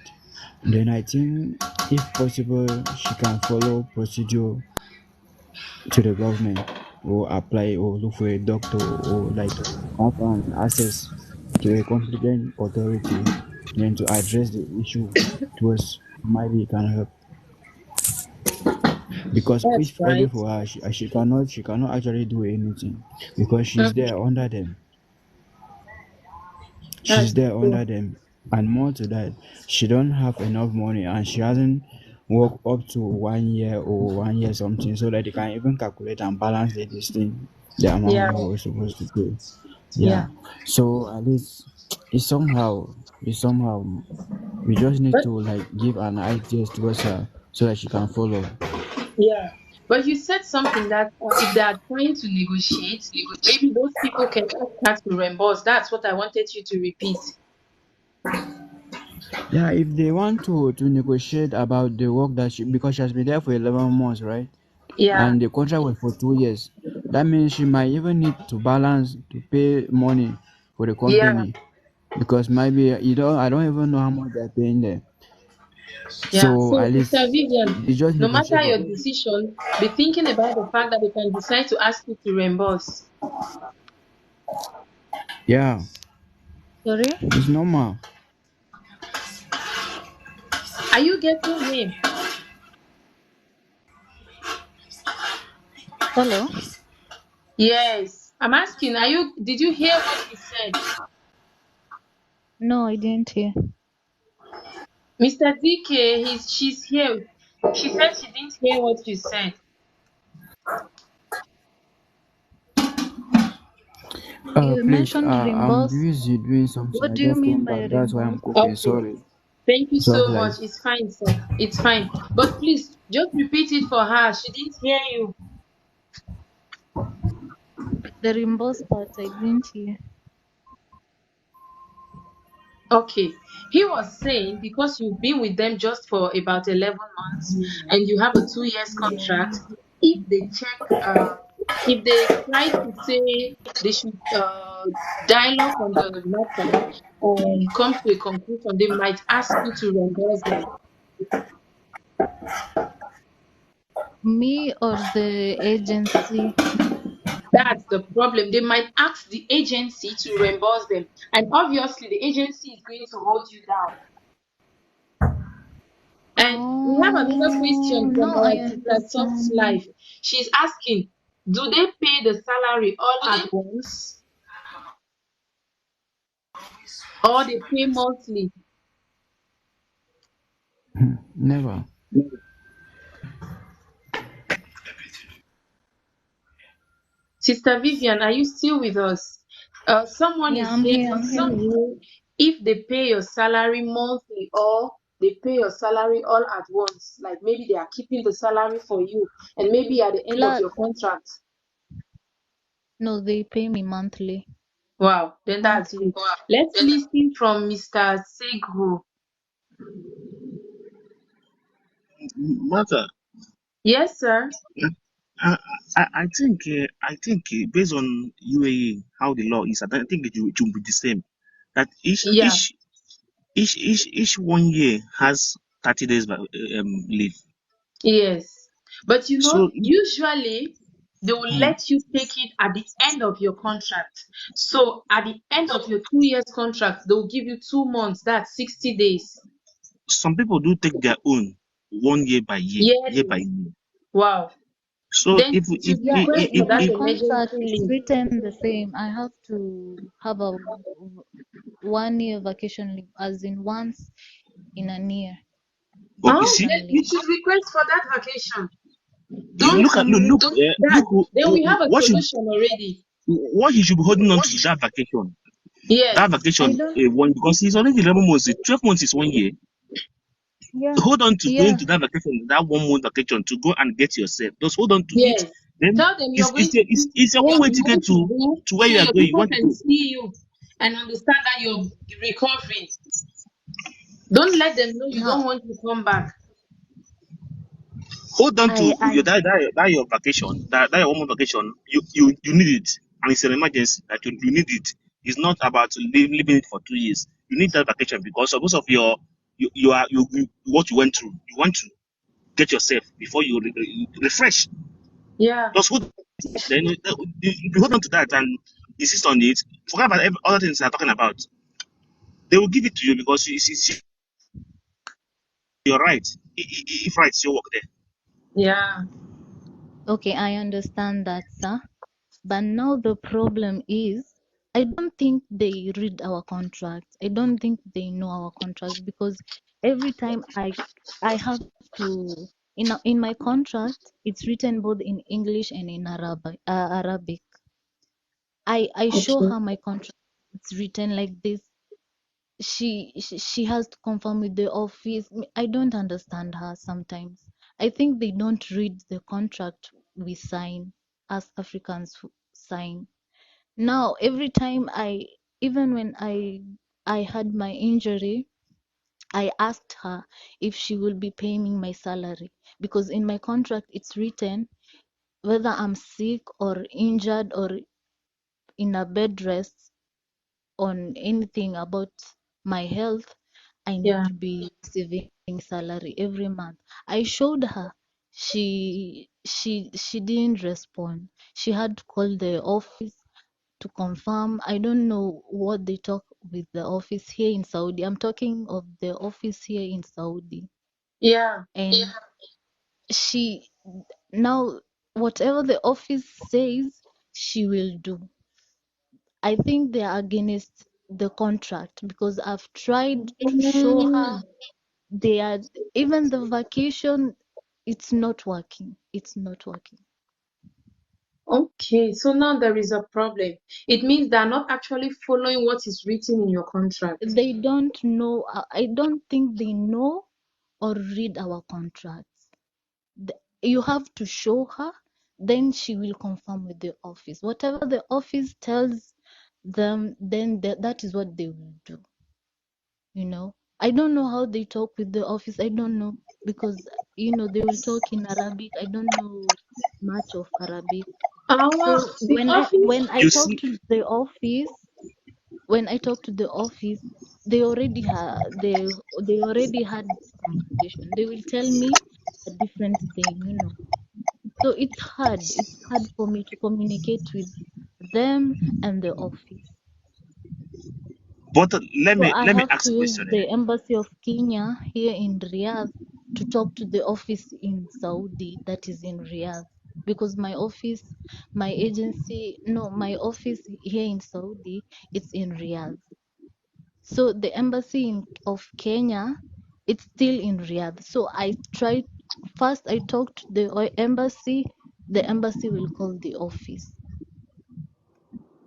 then I think if possible she can follow procedure to the government or apply or look for a doctor or like have an access to a competent authority then to address the issue towards maybe it can help because that's if only right. for her she cannot actually do anything because she's Mhm. there under them. She's That's there true. under them. And more to that, she don't have enough money and she hasn't worked up to 1 year or 1 year something so that they can even calculate and balance this thing, the amount Yeah, we were supposed to pay. yeah. Yeah. So at least it's somehow we just need But to like give an idea towards her so that she can follow. yeah, but you said something that if they are trying to negotiate, maybe those people can ask her to reimburse. That's what I wanted you to repeat. Yeah, if they want to negotiate about the work that she because she has been there for 11 months, right? Yeah, And the contract was for 2 years. That means she might even need to balance to pay money for the yeah, company because maybe I don't even know how much they're paying there. yeah. So So, at Sister least Vivian, it's just no matter negotiable. your decision, be thinking about the fact that they can decide to ask you to reimburse. Yeah, Sorry? it's normal. Are you getting him? Hello? Yes. I'm asking, did you hear what he said? No, I didn't hear. Mr. DK, she's here. She said she didn't hear what you said. You Please, mentioned I'm reimburse. busy doing something. What I do you just mean came by back. That's why I'm reimburse? cooking. Okay. Sorry. Thank you So so like, much. It's fine, sir. It's fine. But please, just repeat it for her. She didn't hear you. The reimburse part, I didn't hear. Okay. He was saying because you've been with them just for about 11 months and you have a 2 years contract, if they check, if they try to say they should dialogue on the matter and come to a conclusion, they might ask you to reimburse them. Me or the agency? That's the problem. They might ask the agency to reimburse them. And obviously, the agency is going to hold you down. And we have another question Oh, from no, our I sister Soft understand. Life. She's asking, do they pay the salary all at once or they pay monthly? never. Sister Vivian, are you still with us? Someone Yeah, is I'm here here, I'm here. asking you if they pay your salary monthly or they pay your salary all at once. Like maybe they are keeping the salary for you and maybe at the end of Flat. your contract. No, they pay me monthly. Wow, then that's Monthly. good. Let's listen from Mr. Segru. Martha, Yes, sir. I think based on UAE how the law is, I don't think it will be the same. That Yeah. each 1 year has 30 days leave. Yes. But you know, So usually they will mm, let you take it at the end of your contract. So at the end of your 2 years contract, they will give you 2 months, that's 60 days. some people do take their own 1 year by year by Yearly. year. Wow. So Then you should Yeah, request for in that my emergency contract, it's leave. written the same. I have to have a 1 year vacation leave, as in once in a year you Oh, see, then vacation you leave. should request for that vacation. you Don't look don't that. Then we have a what should solution already. what he should be holding on to that vacation. That Yes. I vacation, don't, one, because he's already 11 months. 12 months is 1 year. yeah, Hold on to going yeah. to that vacation, that 1 month vacation, to go and get yourself. Just hold on to it. Yes. Then Tell them you're going to do, it's a one way you're ticket going to go to where so you are your going. You people want to can go. see you and understand that you're recovering. Don't let them know you Now, don't want to come back. Hold on to I your that your vacation, that your 1 month vacation. You need it, and it's an emergency that you need it. It's not about leaving it for 2 years. You need that vacation because of most of your what you went through. You want to get yourself before you refresh. Yeah. Just hold. Then if you hold on to that and insist on it, forget about every other things they're talking about. They will give it to you because it's your right. If right, it's your work there. Yeah. okay, I understand that, sir. But now the problem is, I don't think they read our contracts. I don't think they know our contracts, because every time I have to, in my contract, it's written both in English and in Arabic. I show Okay. her my contract. It's written like this. She has to confirm with the office. I don't understand her sometimes. I think they don't read the contract we sign, as Africans who sign. Now, every time even when I had my injury, I asked her if she will be paying me my salary, because in my contract it's written whether I'm sick or injured or in a bed rest on anything about my health, I need Yeah. to be receiving salary every month. I showed her. She didn't respond. She had to call the office to confirm. I don't know what they talk with the office here in Saudi. I'm talking of the office here in Saudi. Yeah. And she now, whatever the office says, she will do. I think they are against the contract, because I've tried to show her Mm, they are, even the vacation, it's not working. It's not working. okay. So now there is a problem. It means they're not actually following what is written in your contract. They don't know. I don't think they know or read our contracts. You have to show her, then she will confirm with the office. Whatever the office tells them, then that is what they will do. You know, I don't know how they talk with the office. I don't know, because they will talk in Arabic. I don't know much of Arabic. So The office. when I You talk see, to the office, when I talk to the office, they already they already had this conversation. They will tell me a different thing. So it's hard. It's hard for me to communicate with them and the office. but So I let me have ask to a use question. the embassy of Kenya here in Riyadh to talk to the office in Saudi that is in Riyadh, because my agency, no, my office here in Saudi, it's in Riyadh. So the embassy of Kenya, it's still in Riyadh. So first I talked to the embassy, the embassy will call the office.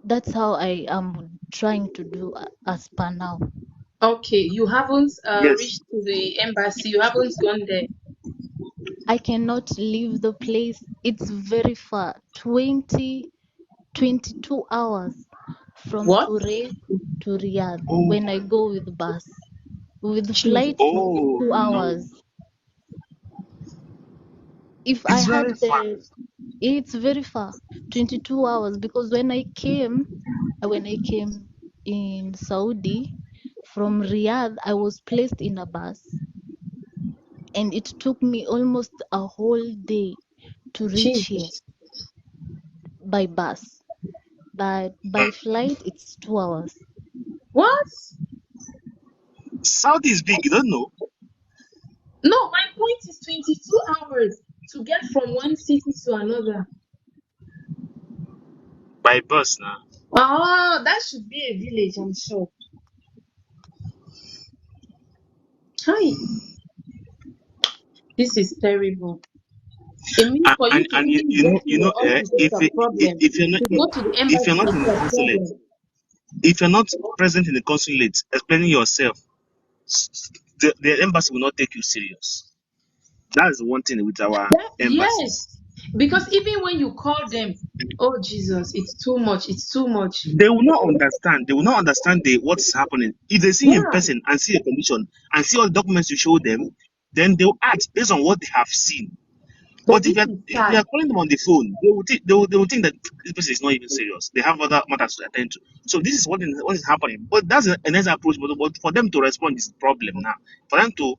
That's how I am trying to do as per now. Okay, you haven't Yes. reached to the embassy. You haven't gone there. I cannot leave the place. It's very far. 22 hours from What? Ture to Riyadh Oh, when I go with bus. With Jesus. flight, it's oh 2 no, hours. If I it's very had far. It's very far, 22 hours. Because when I came in Saudi from Riyadh, I was placed in a bus, and it took me almost a whole day to reach here Jesus. by bus. But by flight, it's 2 hours. What? Saudi is big, you don't know. No, my point is 22 hours to get from one city to another. By bus now. Ah, that should be a village, I'm sure. Hi, this is terrible. It means for you to And even go to your office, it's a problem. if you're not To go to the if you're embassy, not in it's the a consulate, problem. if you're not present in the consulate explaining yourself, the embassy will not take you serious. That's the one thing with our embassies. Yes, because even when you call them, oh Jesus, it's too much, it's too much. They will not understand. They will not understand what is happening. If they see you in Yeah, person and see a condition and see all the documents you show them, then they will act based on what they have seen. but But this is if you sad. are calling them on the phone, they will think that this person is not even serious. They have other matters to attend to. So this is what is happening. But that's a nice approach. But for them to respond is the problem now. For them to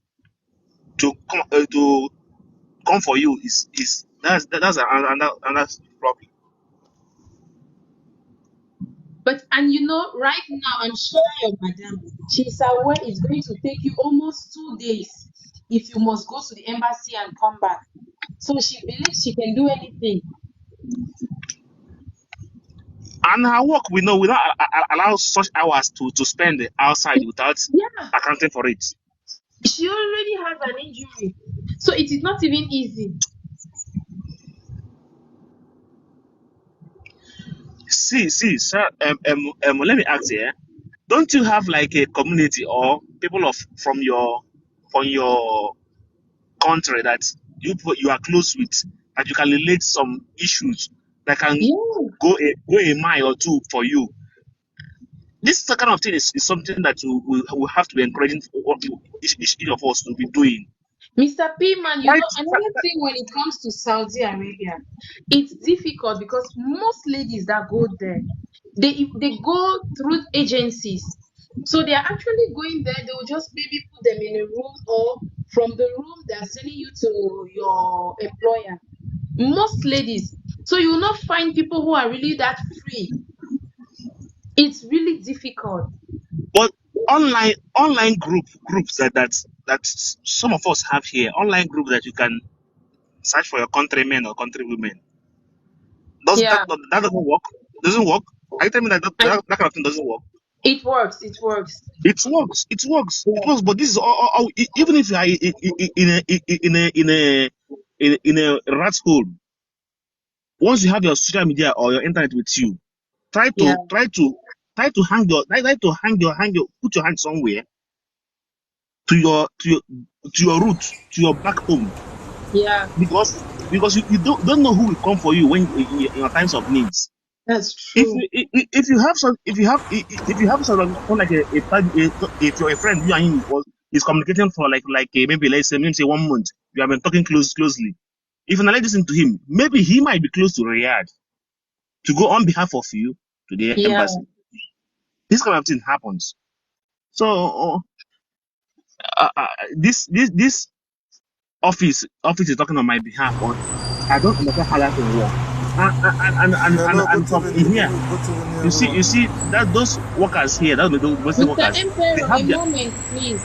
come for you is that's another problem. But and you know, right now, I'm sure your madam, she's aware it's going to take you almost 2 days if you must go to the embassy and come back. So she believes she can do anything. And her work, we know, we don't allow such hours to spend outside without Yeah, accounting for it. she already has an injury. So it is not even easy. See, sir. Let me ask here. Don't you have like a community or people from your country that you are close with, that you can relate some issues that can Yeah. go a mile or two for you? This kind of thing is something that we have to be encouraging for each of us to be doing. Mr. Piman, you Right? know, another thing when it comes to Saudi Arabia, it's difficult because most ladies that go there, they go through agencies. So they are actually going there, they will just maybe put them in a room, or from the room they are sending you to your employer. Most ladies. So you will not find people who are really that free. It's really difficult. But online groups that some of us have here, online groups that you can search for your countrymen or countrywomen. Does Yeah. that doesn't work? Doesn't work? Are you telling me And that kind of thing doesn't work? it works, it works. It works. It works. It Yeah. works. But this is even if you are in a rat hole, once you have your social media or your internet with you, try Yeah. to hang your put your hand somewhere to your root, to your back home, Yeah. because you don't know who will come for you when in your times of needs. That's true. If you have some if you have someone like if you're a friend, you and him is communicating for like maybe let's say 1 month, you have been talking closely. If you not listen to him, maybe he might be close to Riyadh to go on behalf of you to the Yeah. embassy. This kind of thing happens. So this office is talking on my behalf, but I don't understand how that can work. Hello, And good from evening, in here, good evening, you everyone. see that those workers here, those domestic Mr. workers, they Emperor, have a their moment, please.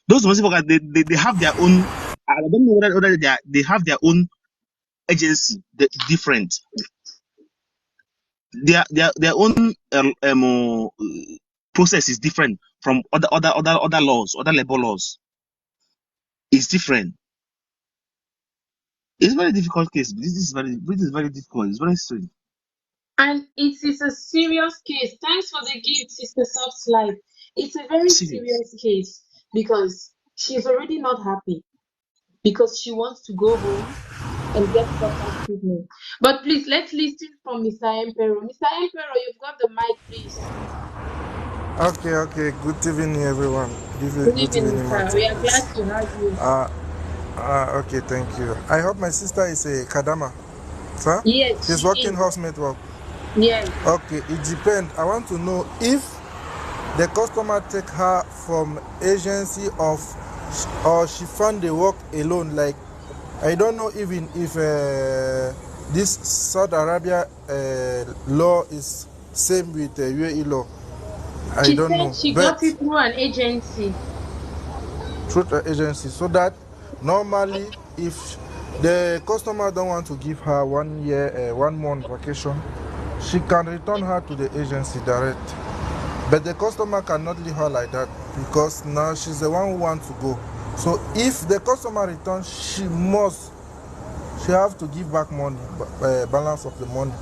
those domestic workers, they have their own. I don't know whether they have their own agency, different. Their own process is different from other laws, other labor laws. It's different. It's a very difficult case. This is very difficult. It's very strange. And it is a serious case. Thanks for the gift, Sister Soft Life. It's a very Serious. serious case because she's already not happy because she wants to go home and get proper treatment. But please, let's listen from Mr. Emperor. Mr. Emperor, you've got the mic, please. Okay. Good evening, everyone. Good Good evening, evening, sir. Martin, We are glad please. to have you. Okay, thank you. I hope my sister is a Kadama. Sir? Yes, She's she working is. housemaid work. Yes. Okay, it depends. I want to know if the customer take her from agency of, or she found the work alone. Like, I don't know even if this Saudi Arabia law is same with UAE law. I She don't said know, she but got it through an agency. through the agency, so that normally if the customer don't want to give her 1 year, 1 month vacation, she can return her to the agency direct. But the customer cannot leave her like that because now she's the one who wants to go. So if the customer returns, she have to give back money, balance of the money,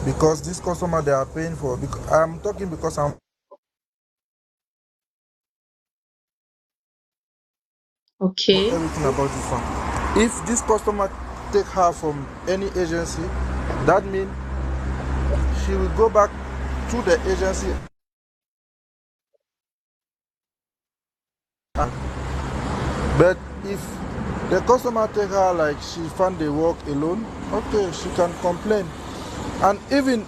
because this customer they are paying for. I'm talking because I'm Okay. everything about this one. If this customer take her from any agency, that means she will go back to the agency. But if the customer take her like she found the work alone, okay, she can complain. And even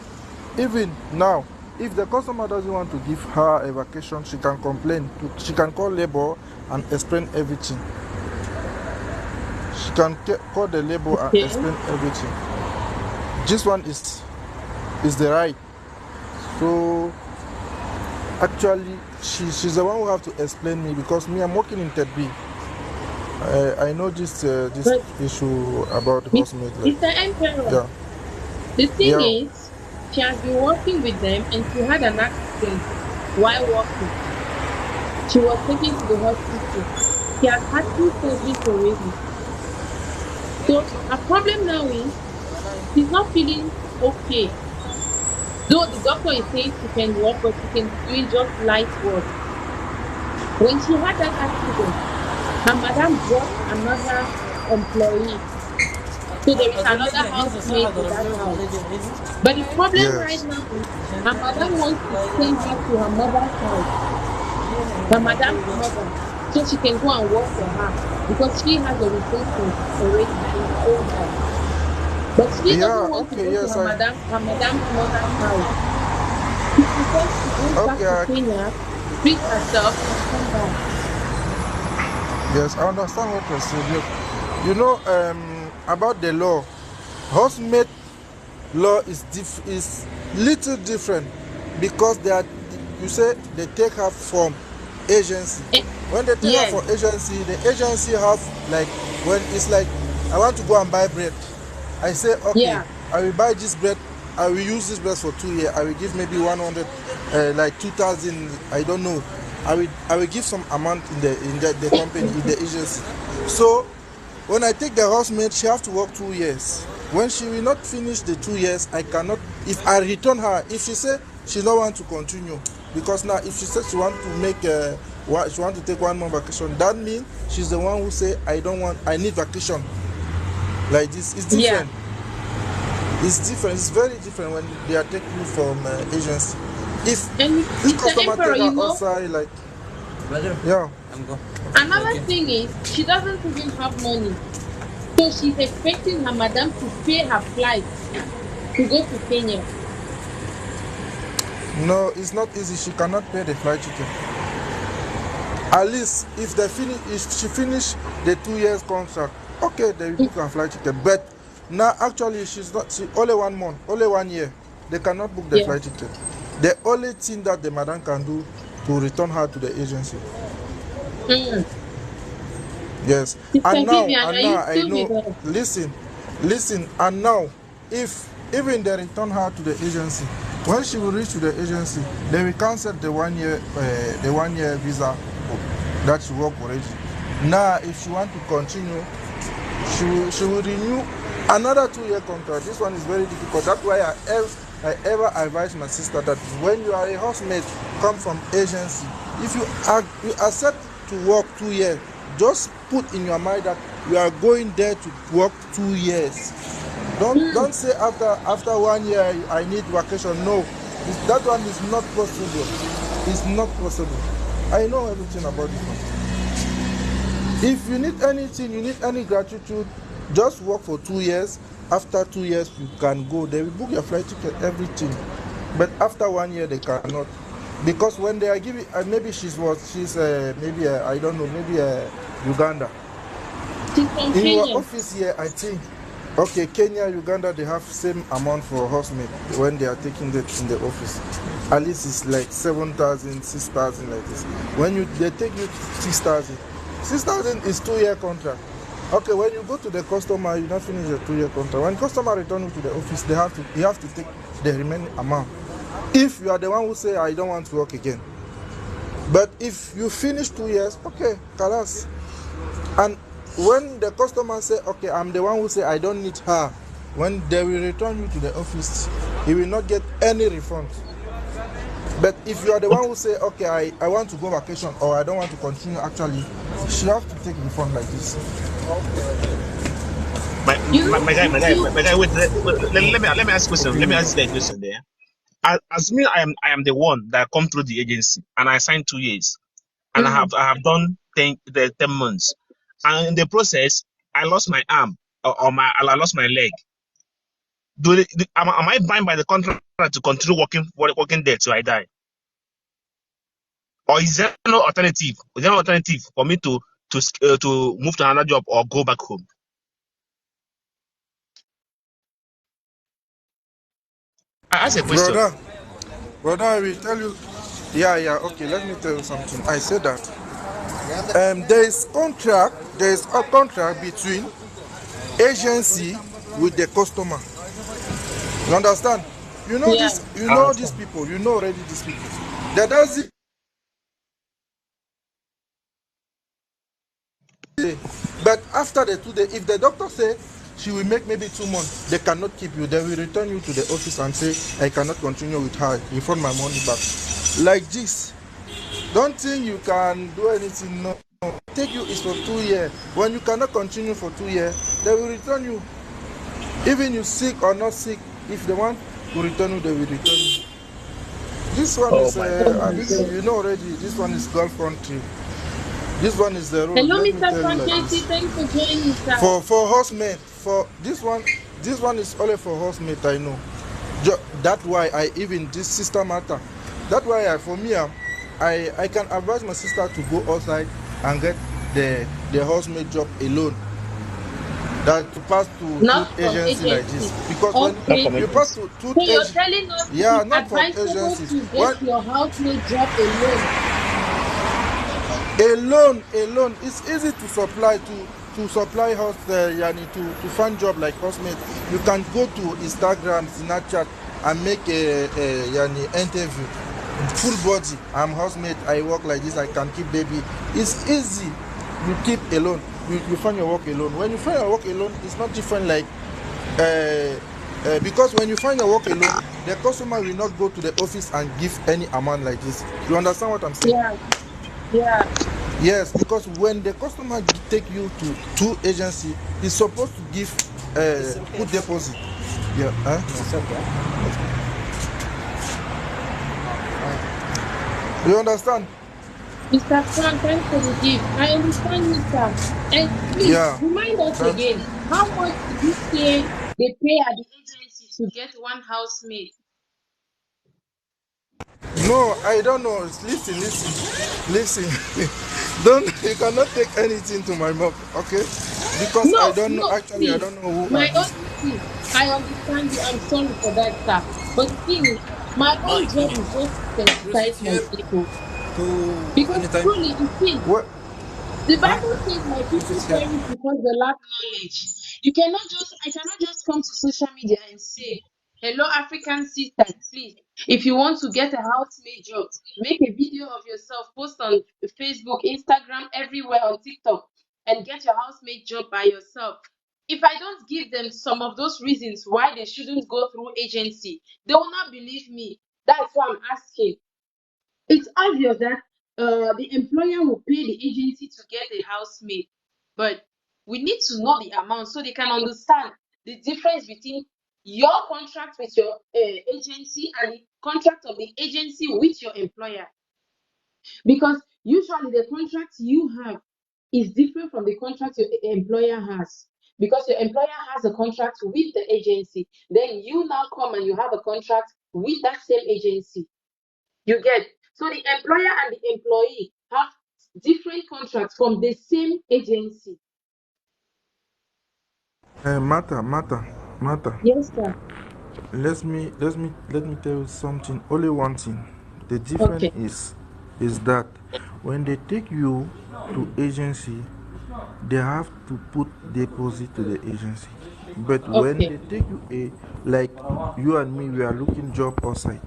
now, if the customer doesn't want to give her a vacation, she can complain. She can call labor and explain everything. She can call the labor and Okay. explain everything. This one is the right. So actually, she's the one who have to explain me, because me, I'm working in TED-B. I know this But issue about housemaid. Like, Mr. Emperor, yeah, the thing yeah, is, she has been working with them and she had an accident while working. She was taken to the hospital. She has had 2 surgeries already. So her problem now is she's not feeling okay. Though the doctor is saying she can work, but she can be doing just light work. When she had that accident, her madam brought another employee. So there is another housemaid in that house. But the problem right yes, now is her madam wants to send her to her mother's house, her madam's mother, so she can go and work for her because she has a replacement already in her own house. But she doesn't yeah. want to Okay, go to yes, her madam's mother's house. She prefers to go back to okay, Kenya, treat herself, and come back. yes, I understand what you're saying. Look, you know, about the law, housemaid law is little different, because they are, you say they take her from agency. Eh, When they take her yes, from agency, the agency have, like, when it's like, I want to go and buy bread, I say, okay, yeah, I will buy this bread, I will use this bread for 2 years, I will give maybe 100, like 2,000, I don't know, I will give some amount in the company, in the agency. So when I take the housemaid, she have to work 2 years. When she will not finish the 2 years, I cannot. If I return her, if she say she don't want to continue, because now if she says she want to make she want to take 1 month vacation, that means she's the one who say I don't want. I need vacation. Like this, it's yeah. different. It's different. It's very different when they are taking you from agency. If And this Mr. customer Emperor, take her outside, like, yeah, another thing is she doesn't even have money. So she's expecting her madam to pay her flight to go to Kenya. no, it's not easy. She cannot pay the flight ticket. At least if she finish the 2 years contract, okay, they will book a flight ticket. But now actually she's not. She only 1 month, only 1 year. They cannot book the Yeah. flight ticket. The only thing that the madam can do to return her to the agency. Mm. Yes. Sister Vivian, are you I still with know. us? Listen. And now, if even they return her to the agency, when she will reach to the agency, they will cancel the 1 year, visa that she work already. Now, if she want to continue, she will renew another 2 year contract. This one is very difficult. That's why I ever advise my sister that when you are a housemaid, come from agency. If you accept to work 2 years, just put in your mind that you are going there to work 2 years. Don't say after 1 year I need vacation. No, that one is not possible. It's not possible. I know everything about this one. If you need anything, you need any gratitude, just work for 2 years. After 2 years, you can go. They will book your flight ticket, everything. But after 1 year, they cannot. Because when they are giving, maybe she's maybe, I don't know, maybe Uganda. She's from In your Kenya. office here, I think, okay, Kenya, Uganda, they have same amount for housemate when they are taking that in the office. At least it's like 7,000, 6,000 like this. When they take you 6,000, 6,000 is 2-year contract. Okay, when you go to the customer, you not finish the 2-year contract. When customer return you to the office, you have to take the remaining amount. If you are the one who say I don't want to work again. But if you finish 2 years, okay, kalas. And when the customer say, okay, I'm the one who say I don't need her, when they will return you to the office, he will not get any refund. But if you are the one who say, okay, I want to go vacation or I don't want to continue, actually, she have to take refund like this. My guy, wait, let me ask a question. Let me ask you a question there. As me, I am the one that come through the agency and I signed 2 years and I have done 10 months, and in the process I lost my arm or I lost my leg. Am I bound by the contract to continue working there till I die? Or is there no alternative? Is there no alternative for me to move to another job or go back home? I ask a question. Brother, I will tell you. Yeah, okay, let me tell you something. I said that there is a contract between agency with the customer. You understand? You know this. You know these people. You know already these people. That does it. But after the 2 days, if the doctor say she will make maybe 2 months, they cannot keep you. They will return you to the office and say, I cannot continue with her. You want my money back. Like this. Don't think you can do anything. No. Take you is for 2 years. When you cannot continue for 2 years, they will return you. Even you sick or not sick, if they want to return you, they will return you. This one is, you know already, this one is Gulf country. This one is the rule. Hello, Let me Mr. tell you like Francesi. this. Thanks for joining, sir. For horsemen, for this one is only for horsemen. I know. That's why this sister matter. That's why for me, I can advise my sister to go outside and get the housemaid job alone. That to pass to Not two from agency like this, because Okay. when you pass to two So you're agency, telling us yeah, it's not from advisable agencies. to get your housemaid job alone. Alone, it's easy to supply house, to find job like housemaid. You can go to Instagram, Snapchat, and make a interview. Full body. I'm housemaid. I work like this. I can keep baby. It's easy. You keep alone. You find your work alone. When you find your work alone, it's not different like. Because when you find your work alone, the customer will not go to the office and give any amount like this. You understand what I'm saying? Yeah. Yes, because when the customer take you to two agency, he's supposed to give good deposit. Yeah. You understand? Mr. Frank, thanks for the gift. I understand you, sir. And please remind us again, how much did you say they pay at the agency to get one housemaid? No, I don't know. Listen. You cannot take anything to my mouth, okay? Because I don't know. Actually, please. I don't know who. My own see, I understand you. I'm sorry for that, sir. But the thing is, my own job is just to sensitize my people. Because truly, you see, the Bible says my people perish because they lack knowledge. I cannot just come to social media and say, hello, African sisters, please. If you want to get a housemaid job, make a video of yourself, post on Facebook, Instagram, everywhere on TikTok, and get your housemaid job by yourself. If I don't give them some of those reasons why they shouldn't go through agency, they will not believe me. That's why I'm asking. It's obvious that the employer will pay the agency to get a housemaid, but we need to know the amount so they can understand the difference between your contract with your agency and the contract of the agency with your employer. Because usually the contract you have is different from the contract your employer has. Because your employer has a contract with the agency, then you now come and you have a contract with that same agency. You get? So the employer and the employee have different contracts from the same agency. Mata. Yes, sir. Let me tell you something. Only one thing. The difference Okay. is that when they take you to agency, they have to put deposit to the agency. But when Okay. they take you like you and me, we are looking job outside,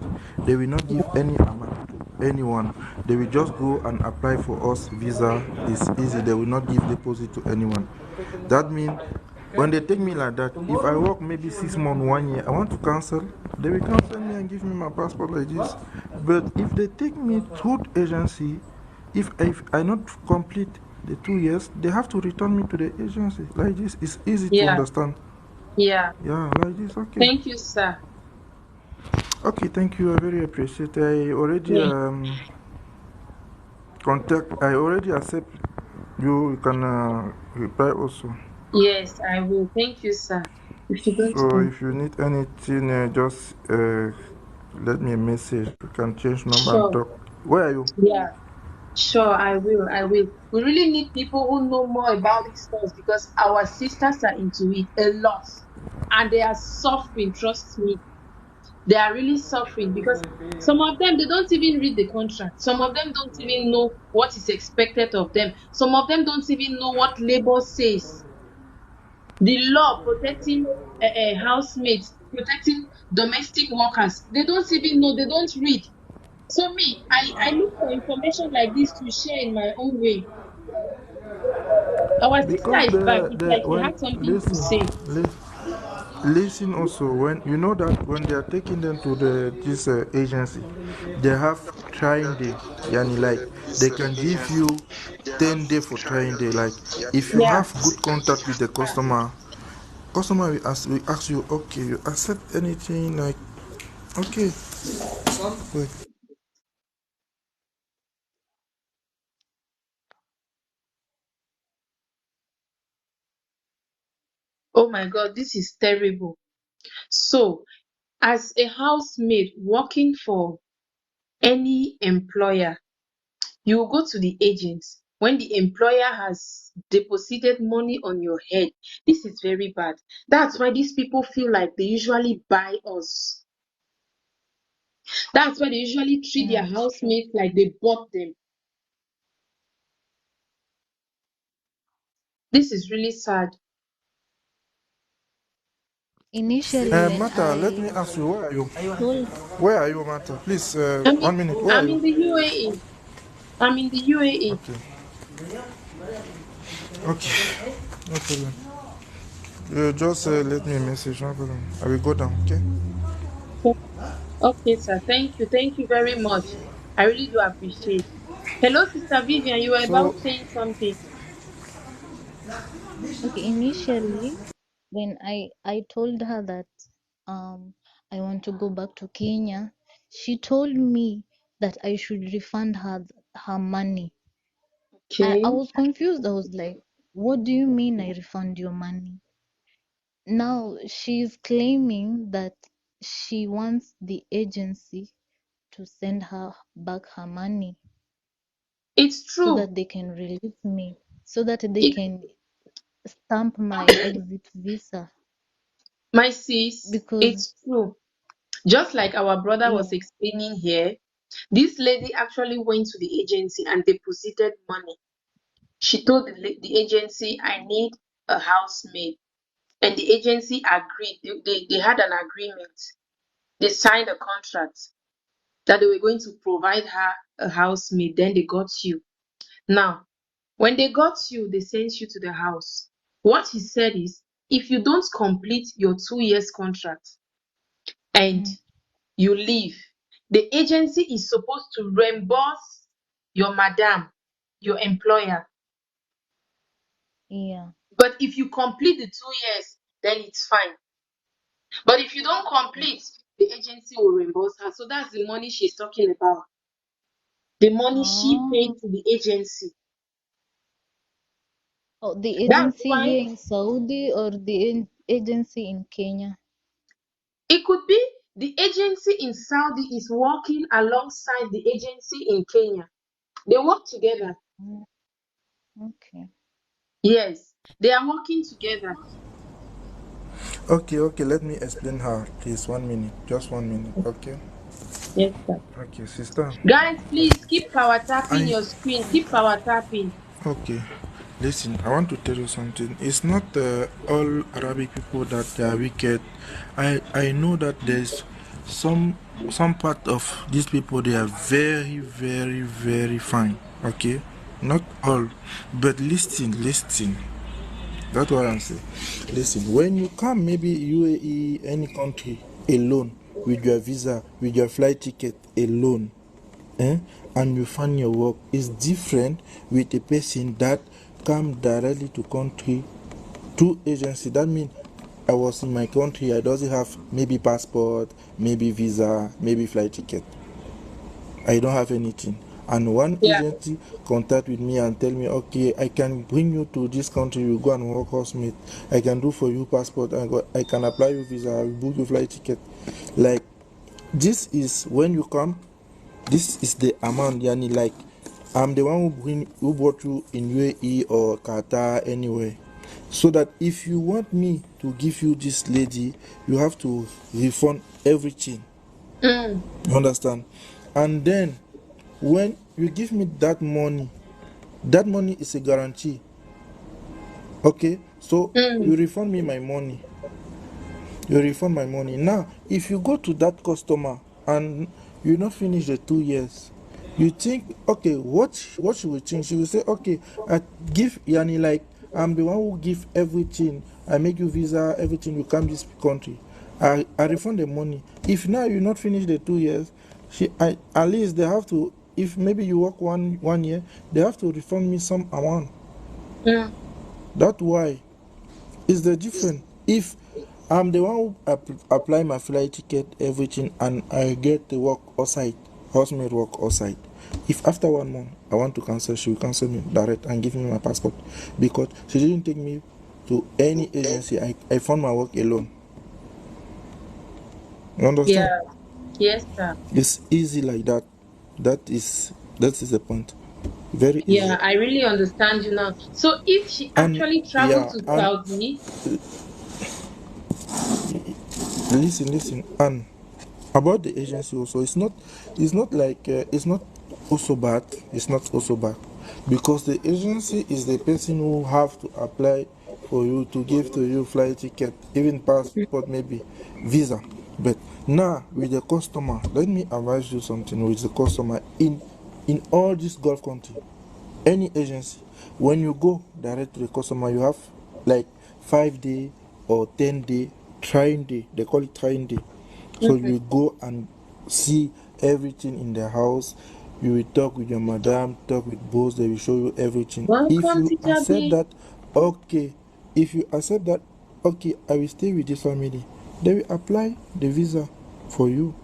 they will not give any amount to anyone. They will just go and apply for us visa. It's easy. They will not give deposit to anyone. That means when they take me like that, if I work maybe 6 months, 1 year, I want to cancel, they will cancel me and give me my passport like this. But if they take me through agency, if I not complete the 2 years, they have to return me to the agency. Like this, it's easy to Yeah. understand. Yeah. Yeah, like this. Okay. Thank you, sir. Okay, thank you. I very appreciate. I already Yeah. contact. I already accept you. You can reply also. Yes, I will. Thank you, sir. If you don't So mind. if you need anything, just let me a message. We can change number and Sure. talk. Where are you? Yeah. Sure, I will. I will. We really need people who know more about these things because our sisters are into it a lot. And they are suffering, trust me. They are really suffering because some of them they don't even read the contract. Some of them don't even know what is expected of them. Some of them don't even know what labor says. The law protecting housemates, protecting domestic workers, they don't even know, they don't read. So me, I look for information like this to share in my own way. Our sister Because is back. It's the like she when had something to say. listen also, when you know that when they are taking them to this agency, they have trying day. Yani like they can give you 10 day for trying day. Like if you Yeah. have good contact with the customer will ask you, okay, you accept anything, like okay. Wait. Oh my God, this is terrible. So, as a housemaid working for any employer, you will go to the agent when the employer has deposited money on your head. This is very bad. That's why these people feel like they usually buy us. That's why they usually treat their Yeah, it's true. housemates like they bought them. This is really sad. Initially, Mata, let me ask you, where are you? told Where are you, Mata? Please, I mean, 1 minute. Where are I'm you? in the UAE. I'm in the UAE. Okay. Okay. No problem. Just let me a message. No problem. I will go down. Okay. Okay, sir. Thank you. Thank you very much. I really do appreciate. Hello, Sister Vivian. You were So about saying something. okay, initially when I told her that I want to go back to Kenya, she told me that I should refund her money. I Okay. was confused. I was like, what do you mean I refund your money? Now she's claiming that she wants the agency to send her back her money It's so true. that they can release me, so that they It, can stamp my exit visa. my sis, Because it's true. Just like our brother was yeah, explaining here, this lady actually went to the agency and deposited money. She told the agency, I need a housemaid. And the agency agreed. They had an agreement. They signed a contract that they were going to provide her a housemaid. Then they got you. Now, when they got you, they sent you to the house. What he said is, if you don't complete your 2 years contract and mm, you leave, the agency is supposed to reimburse your madam, your employer. yeah. But if you complete the 2 years, then it's fine. But if you don't complete, the agency will reimburse her. So that's the money she's talking about. The money she paid Oh, to the agency. Oh, the That's agency why here in Saudi or the agency in Kenya? it could be the agency in Saudi is working alongside the agency in Kenya. They work together. Mm, okay. Yes, they are working together. Okay, okay, let me explain her, please. 1 minute, just 1 minute, okay? Yes, sir. Okay, sister. Guys, please keep power tapping I your screen. Keep power tapping. Okay, listen, I want to tell you something. It's not all Arabic people that they are wicked. I know that there's some part of these people they are very very fine. Okay, not all, but listen. That's what I'm saying. Listen, when you come, maybe UAE, any country alone with your visa, with your flight ticket alone, eh, and you find your work is different with a person that come directly to country through agency. That means I was in my country, I doesn't have maybe passport, maybe visa, maybe flight ticket. I don't have anything. And one Yeah. agency contact with me and tell me, okay, I can bring you to this country, you go and work housemate. I can do for you passport, I can apply you visa, I will book your flight ticket. Like this is when you come, this is the amount, yani like I'm the one who brought you in UAE or Qatar anyway. So that if you want me to give you this lady, you have to refund everything. Mm. You understand? And then when you give me that money is a guarantee. Okay? So you Mm. refund me my money. You refund my money. Now, if you go to that customer and you not finish the 2 years, you think, okay, what she will think? She will say, okay, I give yani like I'm the one who give everything. I make you visa, everything. You come this country. I refund the money. If now you not finish the 2 years, at least they have to. If maybe you work one year, they have to refund me some amount. Mm. That's why is the difference. If I'm the one who apply my flight ticket, everything, and I get the work outside, housemaid work outside. If after 1 month I want to cancel, she will cancel me direct and give me my passport because she didn't take me to any agency. I found my work alone. You understand? Yeah. Yes, sir. It's easy like that. That is the point. Very easy. Yeah, I really understand you now. So if she And actually traveled yeah, to and Saudi, listen, and about the agency also, it's not like it's not also bad. It's not also bad because the agency is the person who have to apply for you to give to you flight ticket, even passport, maybe visa. But now with the customer, let me advise you something with the customer in all this Gulf country, any agency, when you go direct to the customer, you have like 5 day or 10 day trying day. They call it trying day. So mhm, you go and see everything in the house. You will talk with your madam, talk with boss. They will show you everything. If welcome, you Teacher accept B. that, okay. If you accept that, okay, I will stay with this family. They will apply the visa for you.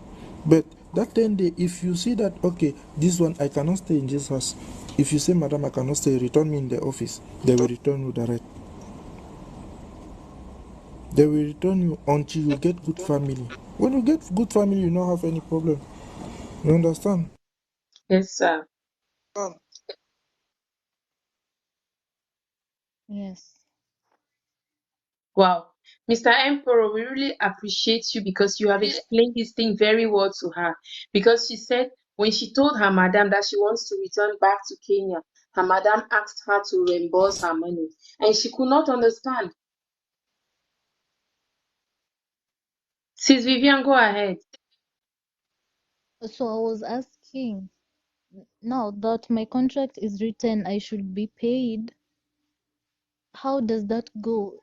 But that 10 day, if you see that okay, this one I cannot stay in this house. If you say, madam, I cannot stay, return me in the office. They will return you direct. They will return you until you get good family. When you get good family, you don't have any problem. You understand? Yes, sir. Yes. Wow. Mr. Emperor, we really appreciate you because you have explained this thing very well to her. Because she said when she told her madam that she wants to return back to Kenya, her madam asked her to reimburse her money. And she could not understand. Sis Vivian, go ahead. So I was asking, now that my contract is written, I should be paid. How does that go?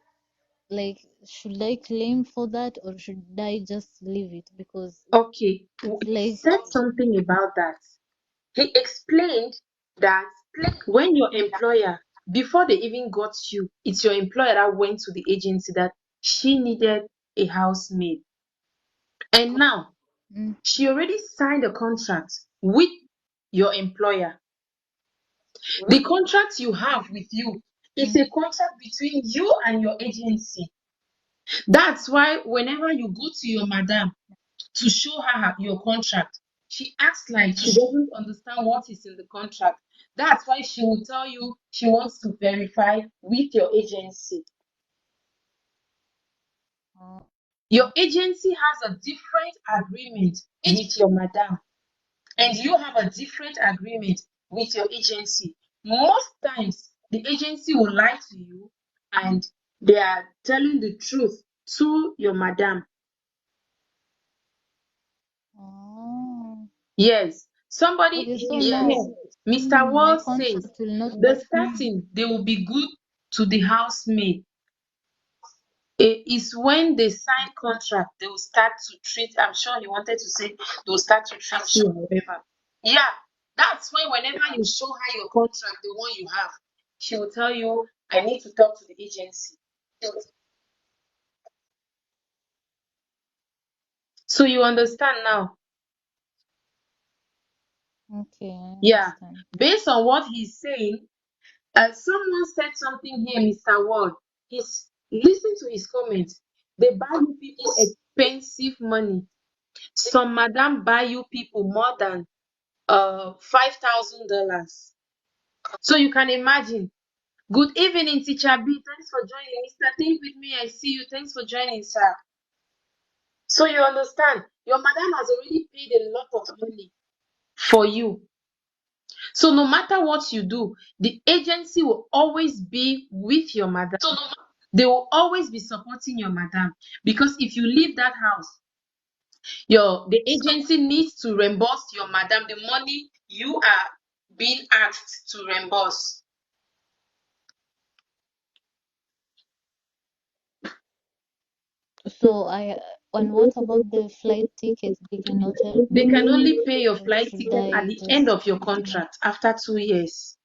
Like, should I claim for that or should I just leave it? Because, Okay. He like, said something about that. He explained that when your employer, before they even got you, it's your employer that went to the agency that she needed a housemaid. And now mm, she already signed a contract with your employer. The contract you have with you It's a contract between you and your agency. That's why whenever you go to your madam to show her your contract, she acts like she doesn't understand what is in the contract. That's why she will tell you she wants to verify with your agency. Oh, Your agency has a different agreement with your madam, and you have a different agreement with your agency. Most times, the agency will lie to you and they are telling the truth to your madam. oh. Yes, somebody Okay, so in here, now Mr. my Wall says contract will not the starting they will be good to the housemaid. Is when they sign contract, they will start to treat. I'm sure he wanted to say they will start to treat you, however. Yeah, that's when whenever you show her your contract, the one you have, she will tell you, I need to talk to the agency. So you understand now? okay, I Yeah. understand. Based on what he's saying, someone said something here, Mr. Ward. Listen to his comments. They buy you people expensive money. Some madam buy you people more than $5,000. So you can imagine. Good evening, teacher B. Thanks for joining. Mr. Think with me. I see you. Thanks for joining, sir. So you understand, your madam has already paid a lot of money for you. So no matter what you do, the agency will always be with your madam. They will always be supporting your madam, because if you leave that house, the agency needs to reimburse your madam the money you are being asked to reimburse. So and what about the flight tickets? They cannot help They can me, only pay your or flight should ticket at I the end just of your continue? contract after 2 years.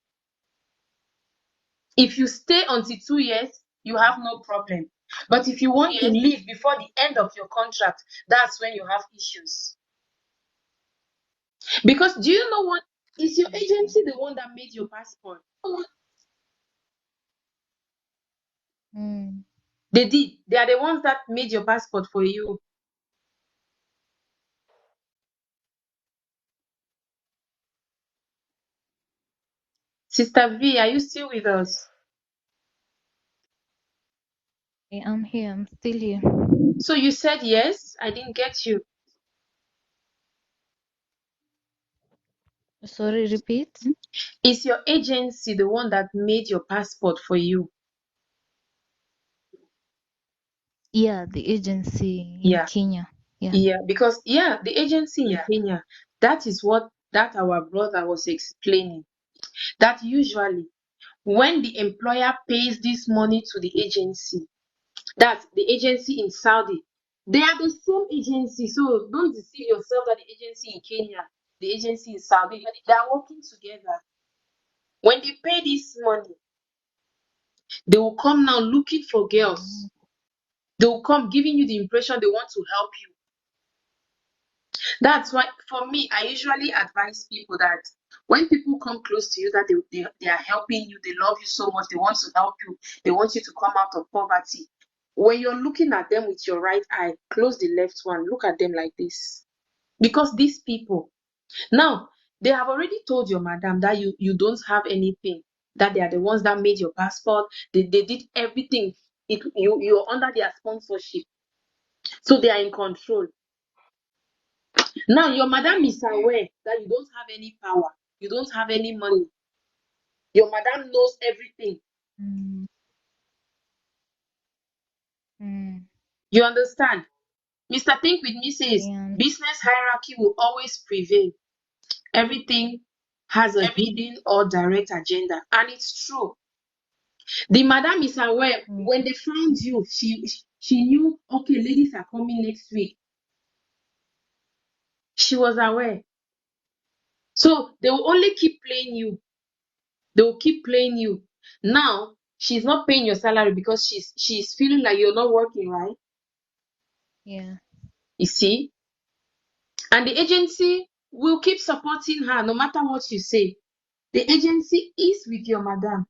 If you stay until 2 years, you have no problem. But if you want to leave before the end of your contract, that's when you have issues. Because do you know what? Is your agency the one that made your passport? Mm. They did. They are the ones that made your passport for you. Sister V, are you still with us? Yeah, I'm here. I'm still here. So you said yes? I didn't get you. Sorry, repeat. Is your agency the one that made your passport for you? Yeah, the agency in Yeah. Kenya. Yeah. Yeah, because the agency in Kenya, that is what that our brother was explaining. That usually when the employer pays this money to the agency, that's the agency in Saudi, they are the same agency. So don't deceive yourself that the agency in Kenya, the agency in Saudi, they are working together. When they pay this money, they will come now looking for girls. They will come giving you the impression they want to help you. That's why, for me, I usually advise people that when people come close to you, that they are helping you, they love you so much, they want to help you, they want you to come out of poverty. When you're looking at them with your right eye, close the left one, look at them like this. Because these people, now, they have already told your madam that you don't have anything, that they are the ones that made your passport, they did everything. You're under their sponsorship. So they are in control. Now, your madam is aware that you don't have any power, you don't have any money. Your madam knows everything. Mm. Mm. You understand? Mr. Think with me says Yeah. business hierarchy will always prevail. Everything has a hidden or direct agenda, and it's true. The madam is aware. Mm. When they found you, she knew, okay, ladies are coming next week. She was aware. So they will only keep playing you. They will keep playing you. Now she's not paying your salary because she's feeling like you're not working, right? Yeah. You see? And the agency will keep supporting her no matter what you say. The agency is with your madam.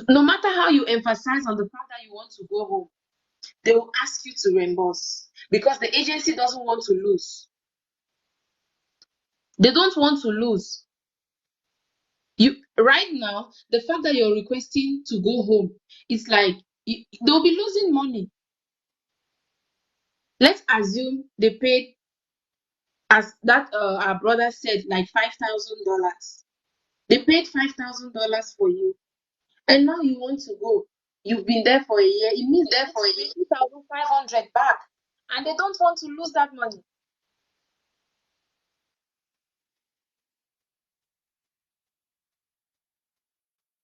No matter how you emphasize on the fact that you want to go home, they will ask you to reimburse because the agency doesn't want to lose. They don't want to lose. You right now, the fact that you're requesting to go home, it's like they'll be losing money. Let's assume they paid, as that our brother said, like $5,000. They paid $5,000 for you, and now you want to go. You've been there for a year. It means they need to pay 2,500 back, and they don't want to lose that money.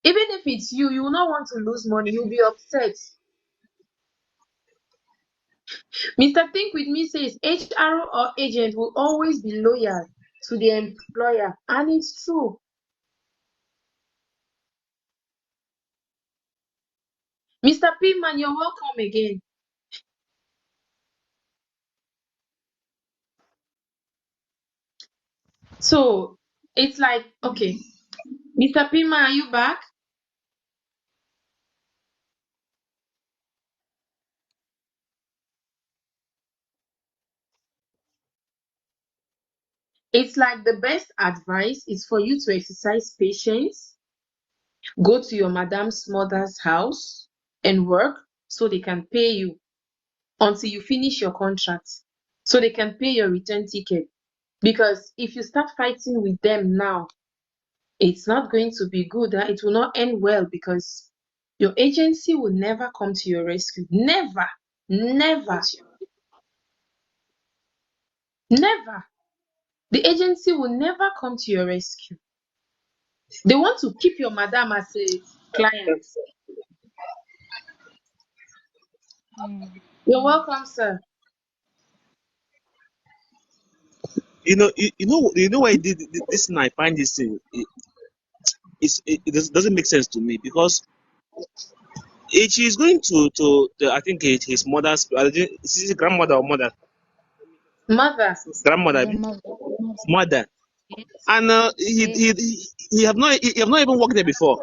Even if it's you, you will not want to lose money. You'll be upset. Mr. Think With Me says HR or agent will always be loyal to the employer, and it's true. Mr. Piman, you're welcome again. So it's like, okay, Mr. Piman, are you back? It's like the best advice is for you to exercise patience, go to your madam's mother's house and work so they can pay you until you finish your contract, so they can pay your return ticket. Because if you start fighting with them now, it's not going to be good. It will not end well because your agency will never come to your rescue. Never, never, never. The agency will never come to your rescue. They want to keep your madam as a client. You're welcome, sir. You know why I did this thing. I find this thing. Doesn't make sense to me because if she's going to the, I think his mother's, is his grandmother or mother? Mother. Grandmother, mother, Yes. and he have not even worked there before.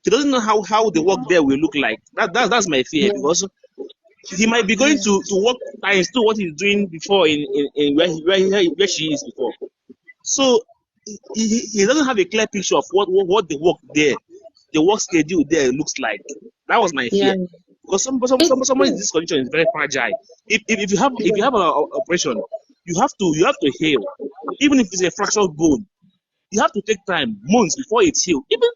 He doesn't know how the work there will look like. That's my fear Yeah. because he might be going to work times to what he's doing before in where she is before. So he doesn't have a clear picture of what the work there, the work schedule there looks like. That was my fear. Yeah. Because someone in this condition is very fragile. If you have an operation, you have to heal. Even if it's a fractured bone, you have to take time, months before it's healed. Even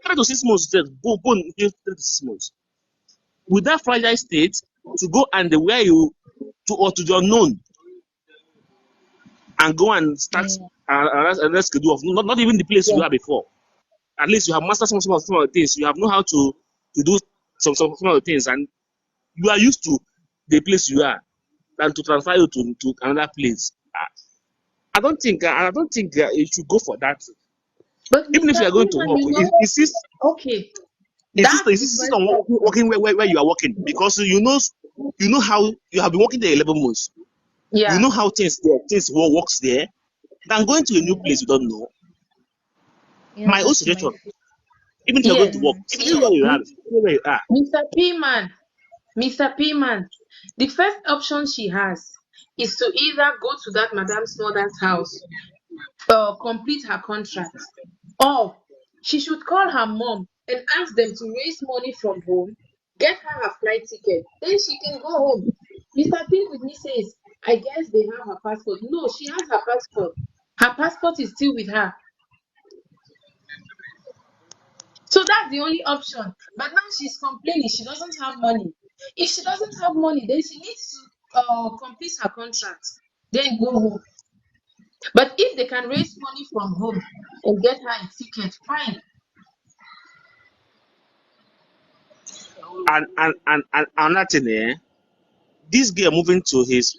3 to 6 months, bone heals 3 to 6 months. With that fragile state, to go and where you to the unknown and go and start another schedule of not even the place you were before. At least you have mastered some of the things. You have know how to do some of the things, and you are used to the place you are than to transfer you to another place. I don't think you should go for that. But Even if you Mr. are going to Piman, work, insist on working where you are working, because you know how you have been working there 11 months. Yeah. You know how things works there. Than going to a new place you don't know. Yeah, My own that's my suggestion, even if you're going to work, stay where you are. Mr. Piman, the first option she has is to either go to that madam's mother's house or complete her contract, or she should call her mom and ask them to raise money from home, get her a flight ticket, then she can go home. Mr. Think With Me says, I guess they have her passport. No, she has her passport. Her passport is still with her. So that's the only option. But now she's complaining she doesn't have money. If she doesn't have money, then she needs to complete her contract, then go home. But if they can raise money from home and get her a ticket, fine. And another thing, this girl moving to his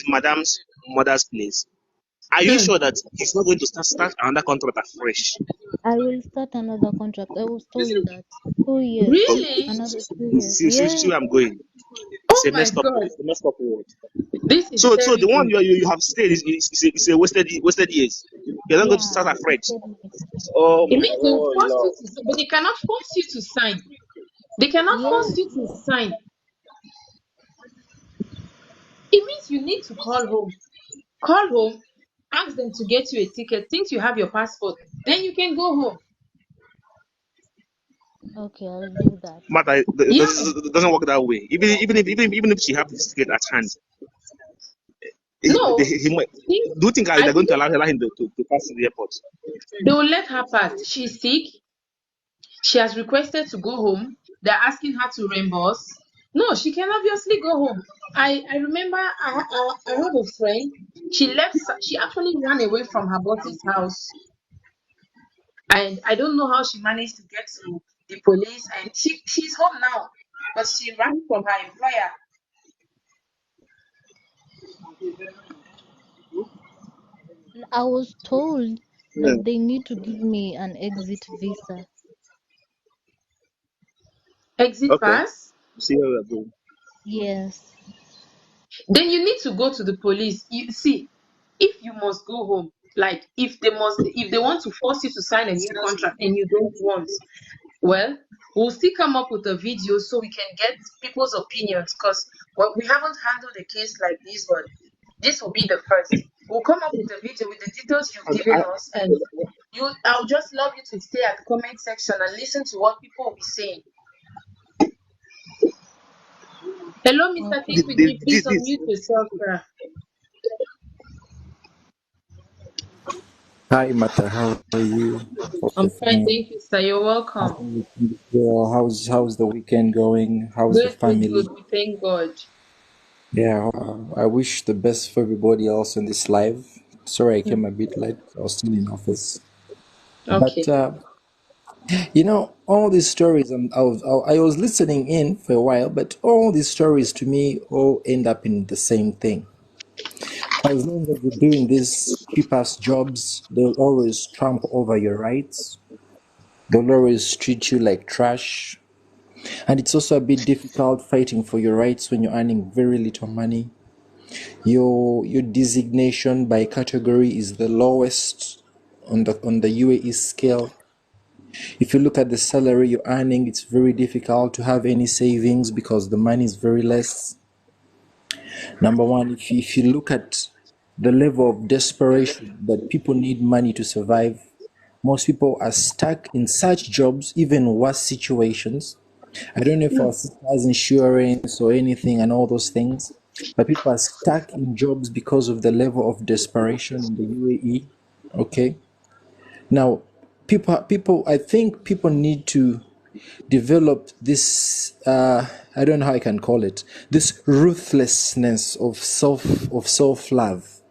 madam's mother's place. Are you sure that he's not going to start another contract afresh? I will start another contract. I was told that 2 years. Really? Another 2 years. See where I'm going. It's Oh a my messed up. God. It's a messed up world. This is So the one terrible. you have stayed is a wasted years. You're not going to Yeah, start afresh. wasted years. Oh It my means they'll oh force you Lord. to sign, but they cannot force you to sign. They cannot Yeah, force you to sign. It means you need to call home. Call home, ask them to get you a ticket since you have your passport. Then you can go home. okay, I'll do that. Matter it Yeah. doesn't work that way. Even if she have this ticket at hand, No. he might. See, Do you think I they're going to believe allow him to pass to the airport? they will let her pass. She's sick. She has requested to go home. They're asking her to reimburse. No, she can obviously go home. I remember I have a friend. She left. She actually ran away from her boss's house, and I don't know how she managed to get to the police. And she's home now, but she ran from her employer. I was told Yeah. that they need to give me an exit visa. Exit Okay. pass. See how we're going. Yes. Then you need to go to the police. You see, if you must go home, like if they want to force you to sign a new contract and you don't want, well, we'll still come up with a video so we can get people's opinions because well, we haven't handled a case like this, but this will be the first. We'll come up with a video with the details you've given I, us, and I'll just love you to stay at the comment section and listen to what people will be saying. Hello, Mr. Okay. Think with me. Please this unmute yourself, sir. Hi, Mata. How are you? Hope I'm you're fine, fine. thank you, sir. You're How's welcome. everything going? How's the weekend going? How's the Good, good, good. family? We thank God. Yeah, I wish the best for everybody else in this live. Sorry, I Mm. came a bit late. I was still in office. But Okay. all these stories. I was listening in for a while, but all these stories to me all end up in the same thing. As long as you're doing these cheap-ass jobs, they'll always trump over your rights. They'll always treat you like trash. And it's also a bit difficult fighting for your rights when you're earning very little money. Your designation by category is the lowest on the UAE scale. If you look at the salary you're earning, it's very difficult to have any savings because the money is very less. Number one, if you look at the level of desperation that people need money to survive, most people are stuck in such jobs, even worse situations. I don't know if our sister has insurance or anything and all those things, but people are stuck in jobs because of the level of desperation in the UAE. Okay. Now, I think people need to develop this. I don't know how I can call it. This ruthlessness of self love,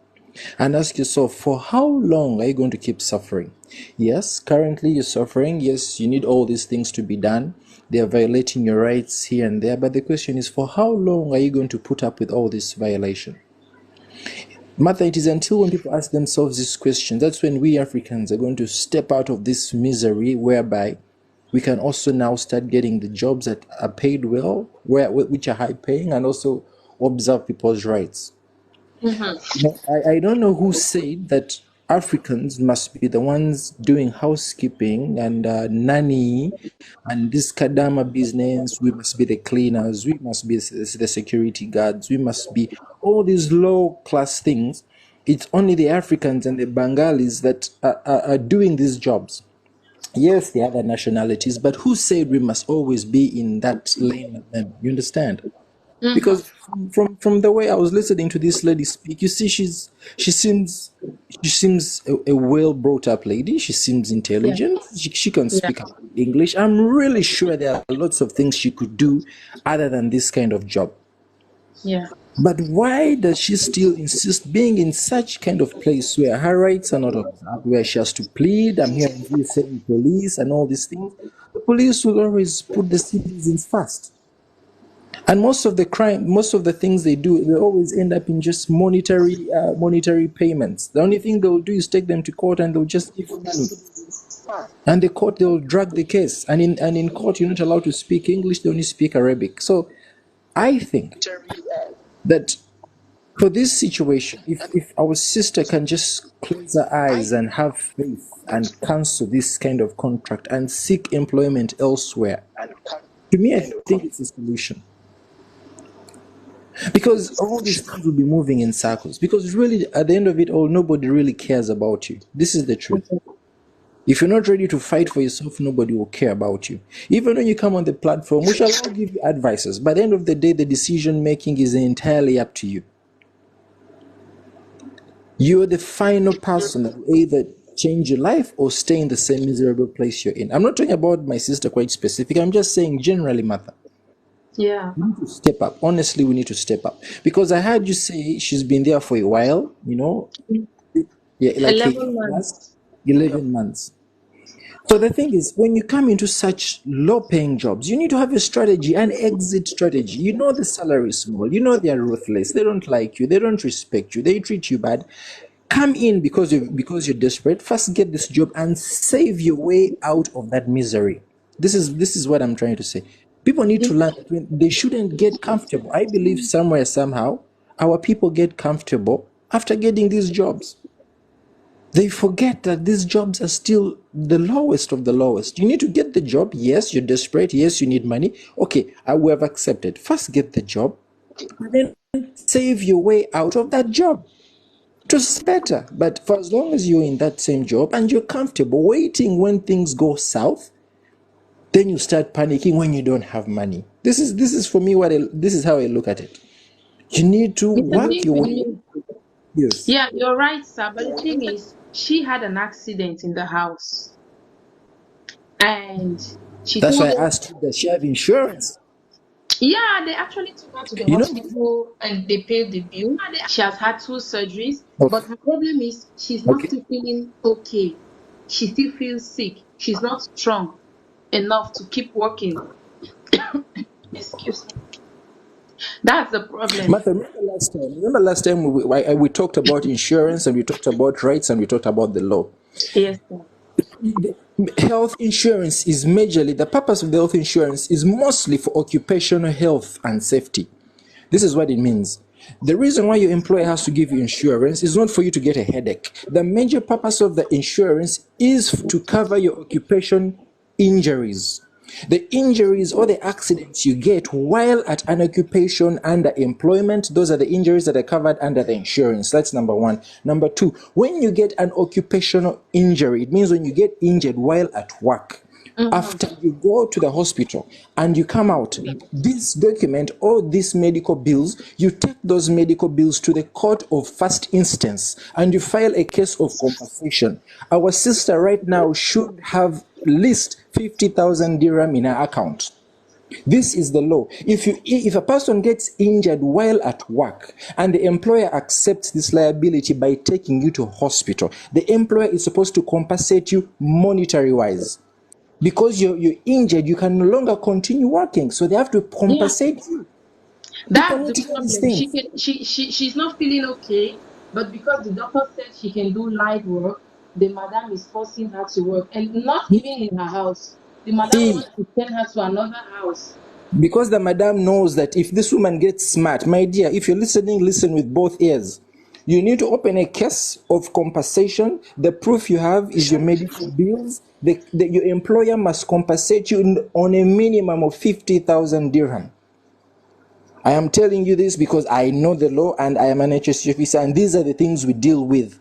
and ask yourself, for how long are you going to keep suffering? Yes, currently you're suffering. Yes, you need all these things to be done. They are violating your rights here and there. But the question is, for how long are you going to put up with all this violation? Martha, it is until when people ask themselves this question, that's when we Africans are going to step out of this misery, whereby we can also now start getting the jobs that are paid well, which are high paying, and also observe people's rights. I don't know who said that Africans must be the ones doing housekeeping and nanny and this kadama business. We must be the cleaners. We must be the security guards. We must be all these low class things. It's only the Africans and the Bengalis that are doing these jobs. Yes, the other nationalities, but who said we must always be in that lane with them? You understand? Because from the way I was listening to this lady speak, you see, she seems a well brought up lady. She seems Yeah. intelligent. She can Yeah. speak English. I'm really sure there are lots of things she could do other than this kind of job. Yeah. But why does she still insist being in such kind of place where her rights are not observed, where she has to plead? I'm hearing you saying police and all these things. The police will always put the citizens first. And most of the things they do, they always end up in just monetary payments. The only thing they'll do is take them to court and they'll just give money. And the court, they'll drag the case. And in court, you're not allowed to speak English, they only speak Arabic. So I think that for this situation, if our sister can just close her eyes and have faith and cancel this kind of contract and seek employment elsewhere, to me, I think it's a solution. Because all these things will be moving in circles. Because really, at the end of it all, nobody really cares about you. This is the truth. If you're not ready to fight for yourself, nobody will care about you. Even when you come on the platform, we shall all give you advices. By the end of the day, the decision making is entirely up to you. You're the final person that will either change your life or stay in the same miserable place you're in. I'm not talking about my sister quite specific. I'm just saying generally, Martha. Yeah. We need to step up. Honestly, we need to step up. Because I heard you say she's been there for a while, you know. Yeah, like 11 months. 11 months. So the thing is, when you come into such low-paying jobs, you need to have a strategy, an exit strategy. You know the salary is small. You know they're ruthless. They don't like you. They don't respect you. They treat you bad. Come in because you're desperate. First, get this job and save your way out of that misery. This is what I'm trying to say. People need to learn that they shouldn't get comfortable. I believe somewhere, somehow, our people get comfortable after getting these jobs. They forget that these jobs are still the lowest of the lowest. You need to get the job. Yes, you're desperate. Yes, you need money. Okay, we have accepted. First, get the job, and then save your way out of that job. Just better. But for as long as you're in that same job and you're comfortable waiting when things go south, then you start panicking when you don't have money. This is for me this is how I look at it. You need to work your way. Yes. Yeah, you're right, sir. But the thing is, she had an accident in the house. And she That's why told I us, asked you, does she have insurance? yeah, they actually took her to the You know, hospital and they paid the bill. She has had 2 surgeries, okay. but her problem is she's not still feeling okay. She still feels sick. She's not strong enough to keep working. Excuse me. That's the problem. Martha, remember last time we talked about insurance and we talked about rights and we talked about the law. Yes, sir. Health insurance is majorly, the purpose of the health insurance is mostly for occupational health and safety. This is what it means. The reason why your employer has to give you insurance is not for you to get a headache. The major purpose of the insurance is to cover your occupation injuries. The injuries or the accidents you get while at an occupation under employment, those are the injuries that are covered under the insurance. That's number one. Number two, when you get an occupational injury, it means when you get injured while at work. After you go to the hospital and you come out, this document or these medical bills, you take those medical bills to the court of first instance and you file a case of compensation. Our sister right now should have at least 50,000 dirham in her account. This is the law. If a person gets injured while at work and the employer accepts this liability by taking you to hospital, the employer is supposed to compensate you monetary wise. Because you're injured, you can no longer continue working, so they have to compensate you. That's the problem. She's not feeling okay, but because the doctor said she can do light work, the madam is forcing her to work, and not even in her house. The madam wants to send her to another house. Because the madam knows that if this woman gets smart, my dear, if you're listening, listen with both ears. You need to open a case of compensation. The proof you have is your medical bills. Your employer must compensate you on a minimum of 50,000 dirham. I am telling you this because I know the law and I am an HSC officer, and these are the things we deal with.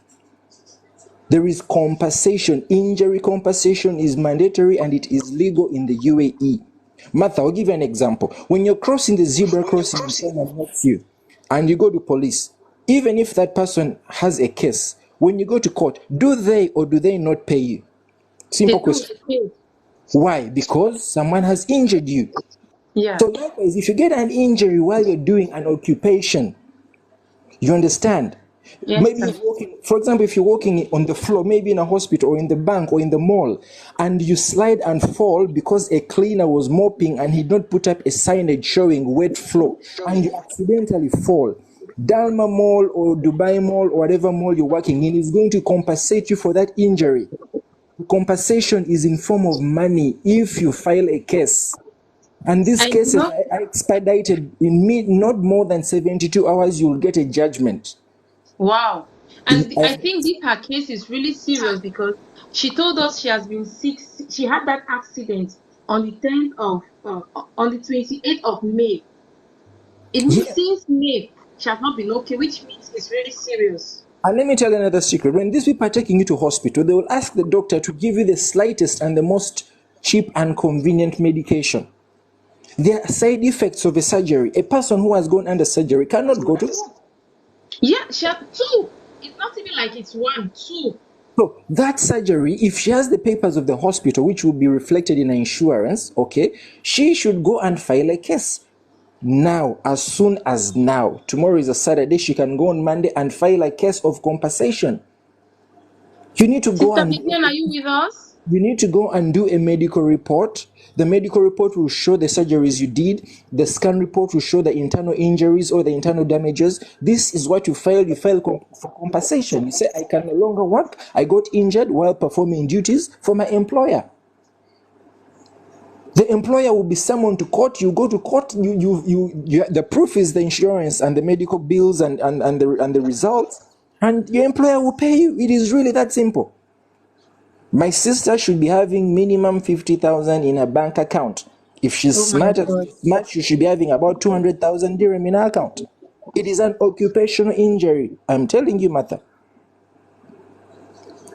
There is compensation. Injury compensation is mandatory and it is legal in the UAE. Martha, I'll give you an example. When you're crossing the zebra crossing and someone hurts you and you go to police, even if that person has a case, when you go to court, do they or do they not pay you? Simple question. Why? Because someone has injured you. Yeah. So likewise, if you get an injury while you're doing an occupation, you understand? Yes, maybe for example, if you're walking on the floor, maybe in a hospital or in the bank or in the mall, and you slide and fall because a cleaner was mopping and he did not put up a signage showing wet floor, and you accidentally fall, Dalma Mall or Dubai Mall or whatever mall you're working in is going to compensate you for that injury. The compensation is in form of money if you file a case. And these And you cases know, are expedited in not more than 72 hours. You will get a judgment. wow. And I I- think her case is really serious because she told us she has been sick. She had that accident on the 10th of, on the 28th of May. It means yeah. since May, she has not been okay, which means it's really serious. And let me tell you another secret. When these people are taking you to hospital, they will ask the doctor to give you the slightest and the most cheap and convenient medication. There are side effects of a surgery. A person who has gone under surgery cannot go to. Yeah, she had two. It's not even like it's one, two. So that surgery, if she has the papers of the hospital, which will be reflected in her insurance, okay, she should go and file a case. Now, as soon as now, tomorrow is a Saturday, she can go on Monday and file a case of compensation. You need to go Sister and Vivian, are you with us? you need to go and do a medical report. The medical report will show the surgeries you did. The scan report will show the internal injuries or the internal damages. This is what you file. You file for compensation. You say, I can no longer work. I got injured while performing duties for my employer. The employer will be summoned to court. You go to court. The proof is the insurance and the medical bills and the results, and your employer will pay you. It is really that simple. My sister should be having minimum 50,000 in her bank account. If she's Oh my smart, she should be having about 200,000 dirham in her account. It is an occupational injury. I'm telling you, Martha.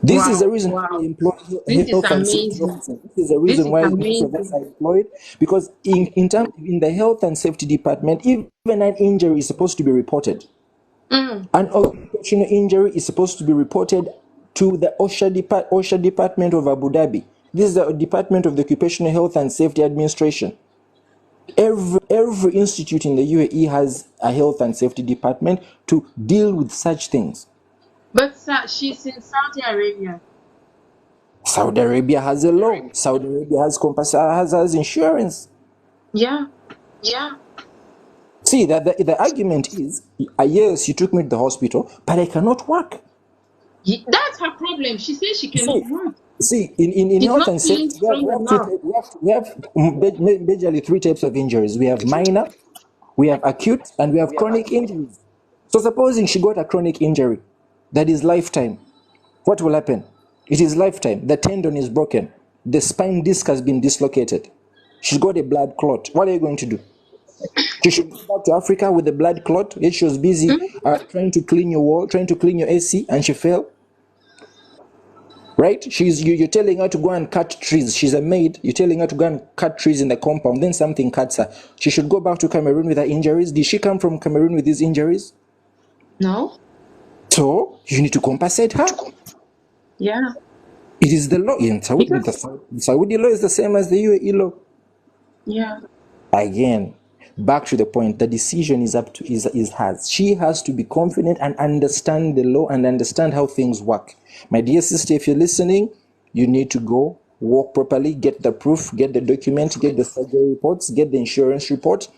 This is the reason why we employ This is health and safety amazing. officers. This is the This reason is why most of us amazing. are employed, because in the health and safety department, even an injury is supposed to be reported. Mm. An occupational injury is supposed to be reported to the OSHA department of Abu Dhabi. This is the Department of the Occupational Health and Safety Administration. Every institute in the UAE has a health and safety department to deal with such things. But she's in Saudi Arabia. Saudi Arabia has a law. Saudi Arabia has insurance. Yeah. See, that the argument is, yes, you took me to the hospital, but I cannot work. That's her problem. She says she cannot work. See, in She's health not and feeling safety, strong enough. we have majorly three types of injuries. We have minor, we have acute, and we have chronic injuries. So supposing she got a chronic injury that is lifetime, what will happen? It is lifetime. The tendon is broken. The spine disc has been dislocated. She's got a blood clot. What are you going to do? She should go back to Africa with the blood clot. Yet she was busy trying to clean your wall, trying to clean your AC, and she fell. Right? You're telling her to go and cut trees. She's a maid. You're telling her to go and cut trees in the compound. Then something cuts her. She should go back to Cameroon with her injuries. Did she come from Cameroon with these injuries? No. So you need to compensate her. Yeah. It is the law in Saudi. The Saudi law is the same as the UAE law. Yeah. Again, back to the point. The decision is hers. She has to be confident and understand the law and understand how things work. My dear sister, if you're listening, you need to go work properly, get the proof, get the document, get the surgery reports, get the insurance report,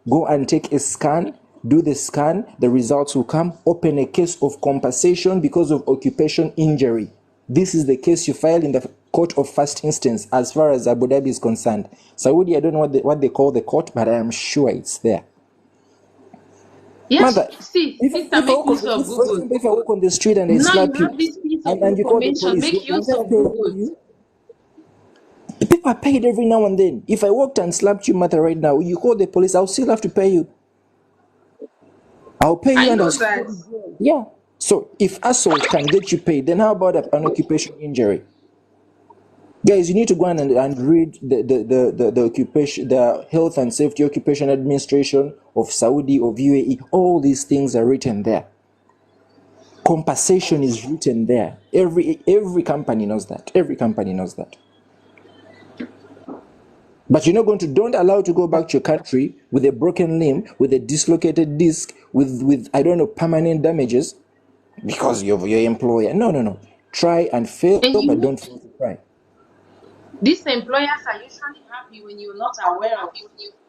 go and take a scan, do the scan, the results will come, open a case of compensation because of occupation injury. This is the case you file in the court of first instance as far as Abu Dhabi is concerned. Saudi, I don't know what they call the court, but I am sure it's there. Yes. Mother, See, sister, make use of Google. if I walk on the street and I Now slap you have this piece of and you call the information. police, Make use of Google. people are paid every now and then. If I walked and slapped you, Mother, right now, you call the police, I'll still have to pay you. I'll pay you I and know I'll that. yeah. So if assault can get you paid, then how about an occupation injury? Guys, you need to go and read the occupation, the Health and Safety Occupation Administration of Saudi, of UAE. All these things are written there. Compensation is written there. Every company knows that. Every company knows that. But you're not going to, don't allow to go back to your country with a broken limb, with a dislocated disc, with I don't know, permanent damages because you're your employer. No. Try and fail, And but don't fail to try. these employers are usually happy when you're not aware of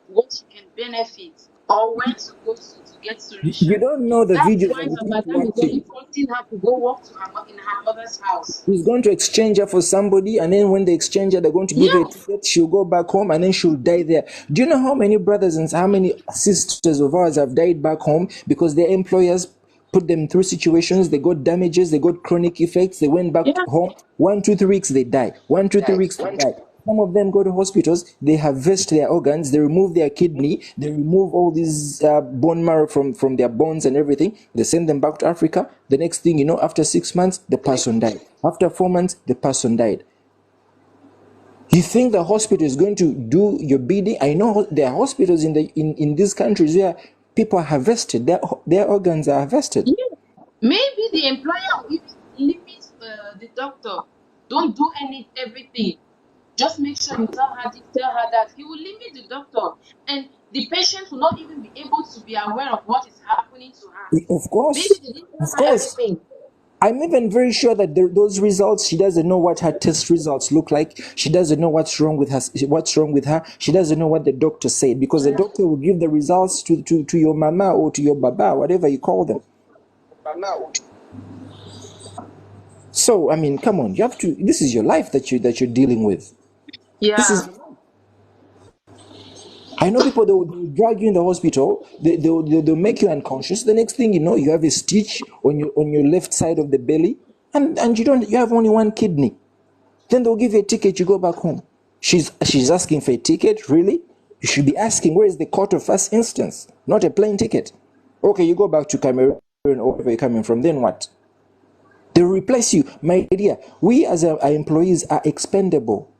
what you can benefit. or where to go to get You solution. don't know the That's videos why that he's Madam is watching. only forcing her to go walk to in her mother's house. He's going to exchange her for somebody, and then when they exchange her, they're going to give her a Yes. ticket. She'll go back home, and then she'll die there. Do you know how many brothers and how many sisters of ours have died back home because their employers put them through situations? They got damages, they got chronic effects. They went back Yeah. home. 1, 2, 3 weeks, they die. 1, 2, 3 weeks, they die. Some of them go to hospitals, they harvest their organs, they remove their kidney, they remove all these bone marrow from their bones and everything. They send them back to Africa. The next thing you know, after 6 months, the person died. After 4 months, the person died. You think the hospital is going to do your bidding? I know there are hospitals in these countries where people are harvested, their organs are harvested. Yeah. Maybe the employer will even limit the doctor. Don't do everything. Just make sure you tell her this, tell her that. He will limit the doctor, and the patient will not even be able to be aware of what is happening to her. Of Maybe course, they didn't of tell her course. everything. I'm even very sure that those results, she doesn't know what her test results look like. She doesn't know what's wrong with her. What's wrong with her? She doesn't know what the doctor said, because the doctor will give the results to your mama or to your baba, whatever you call them. So I mean, come on, you have to. This is your life that you're dealing with. This is. Yeah. I know people, they'll drag you in the hospital, they'll make you unconscious. The next thing you know, you have a stitch on your left side of the belly, and you have only one kidney. Then they'll give you a ticket, you go back home. She's asking for a ticket, really? You should be asking, where is the court of first instance? Not a plane ticket. Okay, you go back to Cameroon or wherever you're coming from, then what? They'll replace you. My dear, we as our employees are expendable.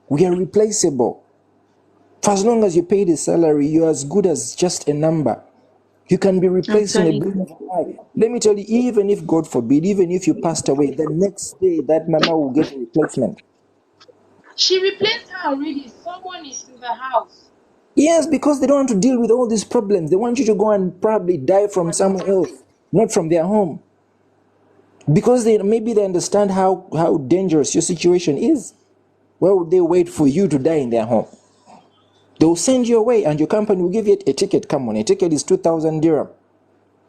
We are replaceable. For as long as you pay the salary, you're as good as just a number. You can be I'm replaced in a telling blink you. of an eye. Let me tell you, even if, God forbid, even if you passed away, the next day that mama will get a replacement. She replaced her already. Someone is in the house. Yes, because they don't want to deal with all these problems. They want you to go and probably die from somewhere else, not from their home. Because maybe they understand how dangerous your situation is. Why would they wait for you to die in their home? They will send you away, and your company will give you a ticket. Come on, a ticket is 2,000 dirham.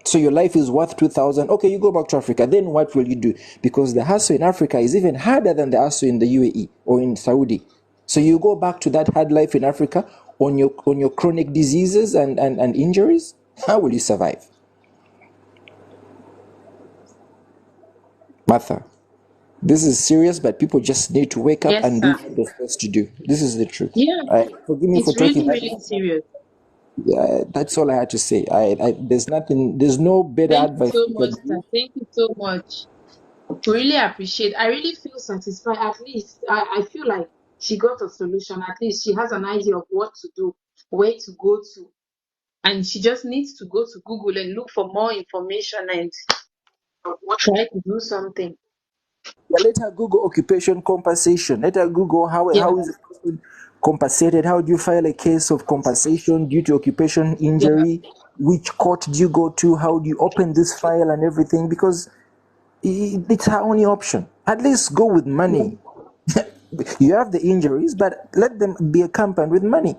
So your life is worth 2,000. Okay, you go back to Africa. Then what will you do? Because the hustle in Africa is even harder than the hustle in the UAE or in Saudi. So you go back to that hard life in Africa on your chronic diseases and injuries. How will you survive? Martha, this is serious, but people just need to wake up Yes, and do sir. what they're supposed to do. This is the truth. Yeah. Forgive me for It's talking. really, really serious. That's all I had to say. There's no better Thank you advice so you much, can sir. give. Thank you so much. Really appreciate. I really feel satisfied. At least I feel like she got a solution. At least she has an idea of what to do, where to go to. And she just needs to go to Google and look for more information and try to do something. Yeah, let her Google occupation compensation. Let her Google Yeah, how is a person compensated? How do you file a case of compensation due to occupation yeah, injury? Which court do you go to? How do you open this file and everything? Because it's her only option. At least go with money. You have the injuries, but let them be accompanied with money.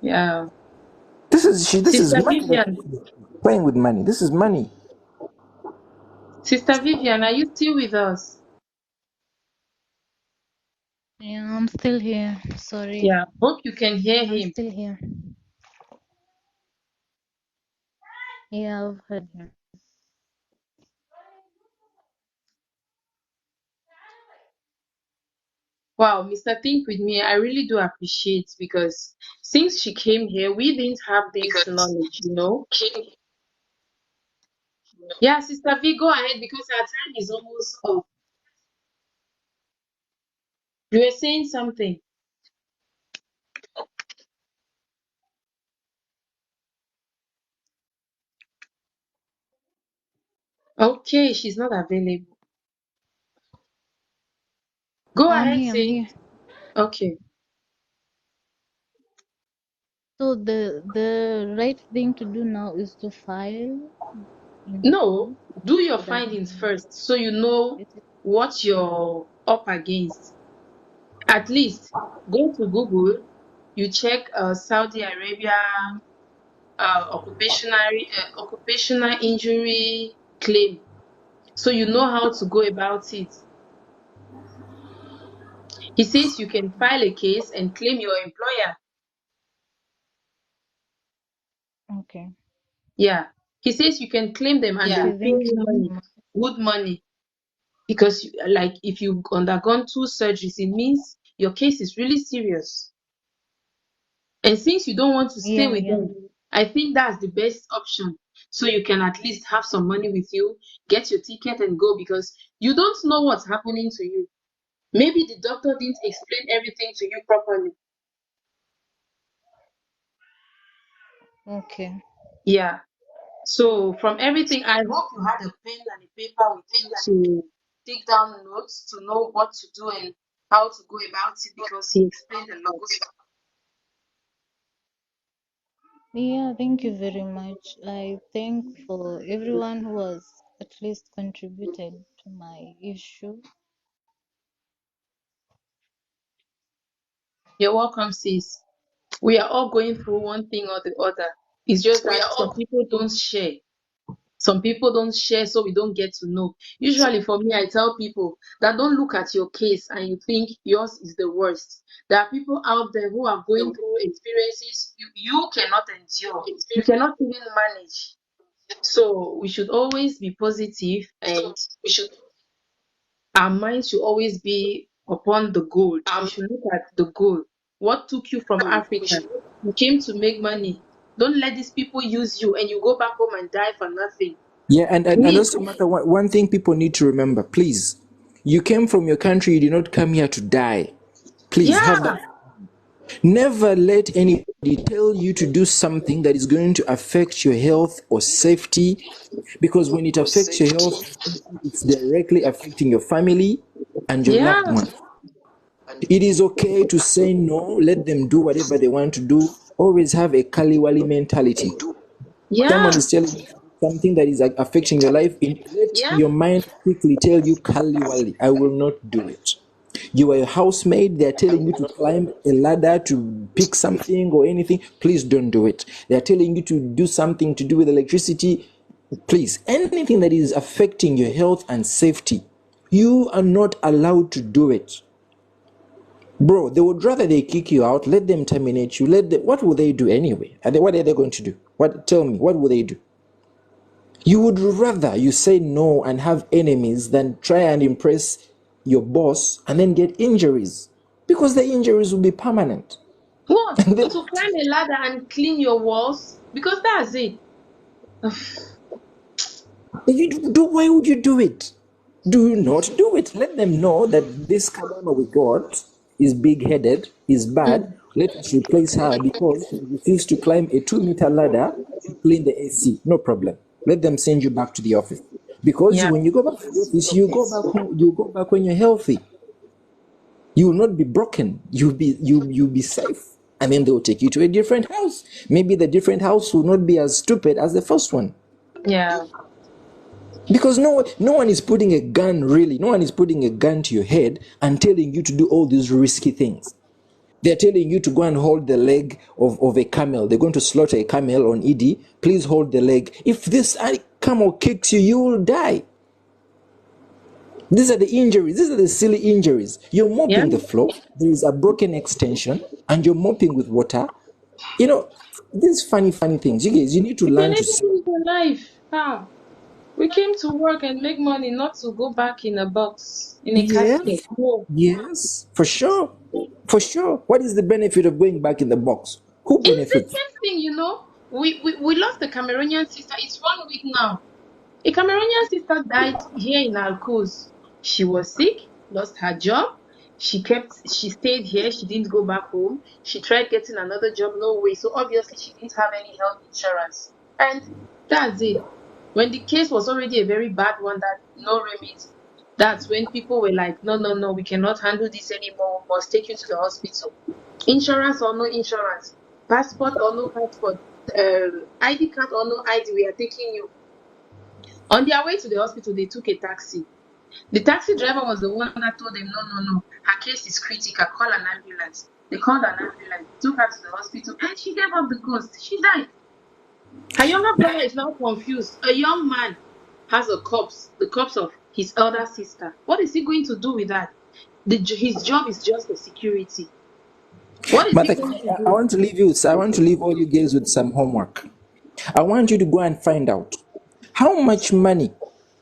yeah. This is Sister money that Vivian, she's playing with money. This is money. Sister Vivian, are you still with us? Yeah, I'm still here. Sorry. Yeah, hope you can hear I'm him. still here. Yeah, I've heard you. Wow, Mr. Think with me, I really do appreciate because since she came here, we didn't have this knowledge. Yeah, Sister V, go ahead because our time is almost up. You were saying something. Okay, she's not available. Go I'm ahead, here. I'm say. here. Okay. So the right thing to do now is to file in the No, court do your so that findings first so you know it is what you're up against. At least go to Google, you check Saudi Arabia occupational injury claim, so you know how to go about it. He says you can file a case and claim your employer. Okay. Yeah. He says you can claim them and they Okay, will pay thank you you money, very much. good money. Because, like, if you've undergone 2 surgeries, it means your case is really serious. And since you don't want to stay Yeah, with yeah. them, I think that's the best option. So you can at least have some money with you, get your ticket and go, because you don't know what's happening to you. Maybe the doctor didn't explain everything to you properly. Okay. Yeah. So from everything, I hope you had a pen and a paper with you to take down notes to know what to do and how to go about it, because he explained a lot. Yeah, thank you very much. I thank for everyone who has at least contributed to my issue. You're welcome, sis. We are all going through one thing or the other. It's just that some people don't share. Some people don't share, so we don't get to know. Usually, for me, I tell people that don't look at your case and you think yours is the worst. There are people out there who are going through experiences you cannot endure, you cannot even manage. So, we should always be positive, and our minds should always be upon the goal. We should look at the goal. What took you from Africa? You came to make money. Don't let these people use you and you go back home and die for nothing. Yeah, and We, also, Martha, one thing people need to remember, please. You came from your country, you did not come here to die. Please have yeah, that. Never let anybody tell you to do something that is going to affect your health or safety, because when it affects your health, it's directly affecting your family and your yeah, loved one. It is okay to say no, let them do whatever they want to do. Always have a Kaliwali mentality. Someone yeah, is telling you something that is like affecting your life, let yeah, your mind quickly tell you, Kaliwali, I will not do it. You are a housemaid, they're telling you to climb a ladder to pick something or anything, please don't do it. They're telling you to do something to do with electricity, please. Anything that is affecting your health and safety, you are not allowed to do it. Bro, they would rather they kick you out, let them terminate you, what will they do anyway? What are they going to do? Tell me, what will they do? You would rather you say no and have enemies than try and impress your boss and then get injuries, because the injuries will be permanent. what? And then To climb a ladder and clean your walls? Because that's it. why would you do it? Do not do it. Let them know that this Kadama we got is big headed, is bad. Mm, Let us replace her because she refused to climb a 2 meter ladder to clean the AC. No problem. Let them send you back to the office. Because yeah, when you go back to the office, you go back home, you go back when you're healthy. You will not be broken. You'll be safe. And then they'll take you to a different house. Maybe the different house will not be as stupid as the first one. yeah, Because no one is putting a gun, really, no one is putting a gun to your head and telling you to do all these risky things. They're telling you to go and hold the leg of a camel. They're going to slaughter a camel on ED. Please hold the leg. If this camel kicks you, you will die. These are the injuries. These are the silly injuries. You're yeah. mopping the floor. There is a broken extension and you're mopping with water. You know, these funny things. You guys, you need to You can learn to never say, live your life. How? We came to work and make money, not to go back in a box, in a casket. yes, No. yes, for sure. For sure. What is the benefit of going back in the box? Who It's the benefits? same thing, you know. We lost a Cameroonian sister. It's 1 week now. A Cameroonian sister died here in Alcos. She was sick, lost her job. She stayed here. She didn't go back home. She tried getting another job, no way. So obviously she didn't have any health insurance. And that's it. When the case was already a very bad one, that no remit, that's when people were like, no, no, no, we cannot handle this anymore. We must take you to the hospital. Insurance or no insurance, passport or no passport, ID card or no ID, we are taking you. On their way to the hospital, they took a taxi. The taxi driver was the one that told them, no, no, no, her case is critical, call an ambulance. They called an ambulance, took her to the hospital, and she gave up the ghost. She died. Her younger brother is now confused. A young man has the corpse of his elder sister. What is he going to do with that? His job is just a security. What is he Martha, going to I do? want to leave you. I want to leave all you guys with some homework. I want you to go and find out how much money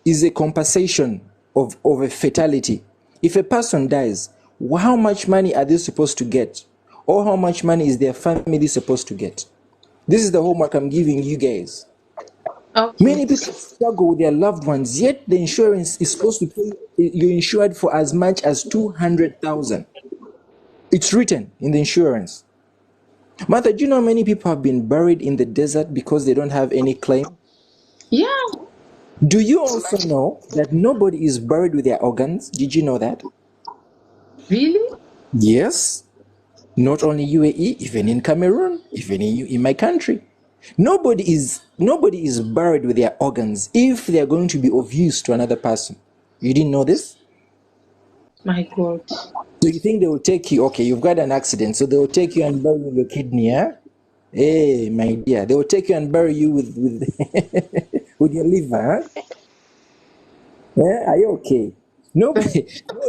is a compensation of a fatality. If a person dies, how much money are they supposed to get? Or how much money is their family supposed to get? This is the homework I'm giving you guys. Okay. Many people struggle with their loved ones, yet the insurance is supposed to pay you're insured for as much as 200,000. It's written in the insurance. Martha, do you know how many people have been buried in the desert because they don't have any claim? Yeah. Do you also know that nobody is buried with their organs? Did you know that? Really? Yes. Not only UAE, even in Cameroon, even in my country. Nobody is buried with their organs if they are going to be of use to another person. You didn't know this? My God. So you think they will take you, okay, you've got an accident, so they will take you and bury your kidney, huh? Hey, my dear, they will take you and bury you with with your liver, huh? Yeah, are you okay? Nobody,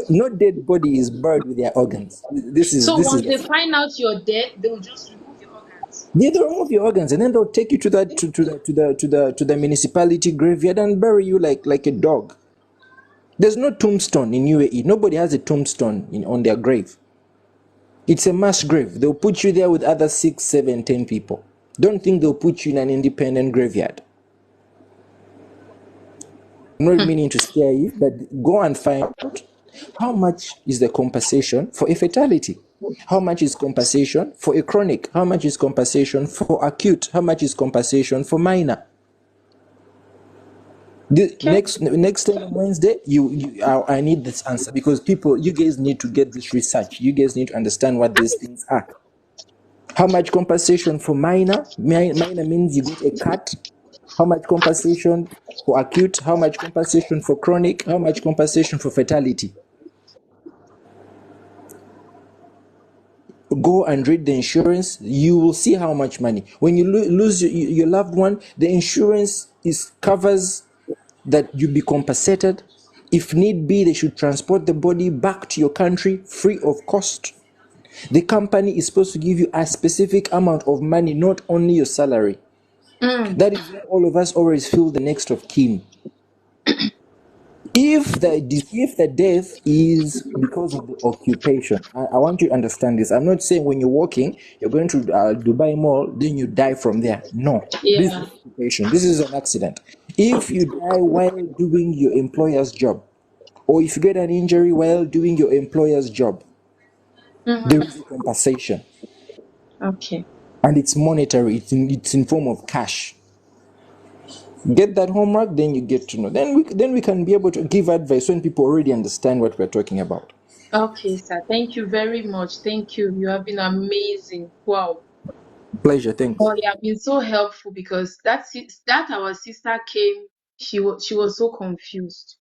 no dead body is buried with their organs. So This is. once they find out you're dead, they will just remove your organs. They'll remove your organs and then they'll take you to the municipality graveyard and bury you like a dog. There's no tombstone in UAE. Nobody has a tombstone on their grave. It's a mass grave. They'll put you there with other 6, 7, 10 people. Don't think they'll put you in an independent graveyard. I'm not meaning to scare you, but go and find out how much is the compensation for a fatality. How much is compensation for a chronic? How much is compensation for acute? How much is compensation for minor? Next time on Wednesday, I need this answer because you guys need to get this research. You guys need to understand what these things are. How much compensation for minor? Minor means you get a cut. How much compensation for acute? How much compensation for chronic? How much compensation for fatality? Go and read the insurance. You will see how much money. When you lose your loved one, the insurance covers that you be compensated. If need be, they should transport the body back to your country free of cost. The company is supposed to give you a specific amount of money, not only your salary. That is why all of us always feel the next of kin. If the death is because of the occupation, I want you to understand this. I'm not saying when you're walking, you're going to Dubai Mall, then you die from there. No, this is Yeah. occupation. This is an accident. If you die while doing your employer's job, or if you get an injury while doing your employer's job, there is a compensation, Okay. and it's monetary. It's in form of cash. Get that homework, then you get to know. Then we can be able to give advice when people already understand what we're talking about. Okay, sir. Thank you very much. Thank you. You have been amazing. Wow. Pleasure, thanks. Oh, you have been so helpful because that our sister came. She was so confused.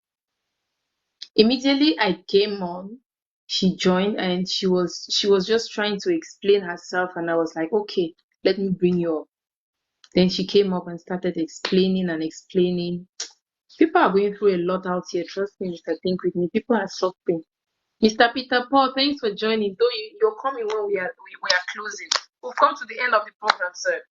Immediately I came on, she joined and she was just trying to explain herself, and I was like, okay, let me bring you up. Then she came up and started explaining and explaining. People are going through a lot out here. Trust me, Mr. Think with me. People are suffering. Mr. Peter Paul, thanks for joining. Though you're coming when we are closing. We've come to the end of the program, sir.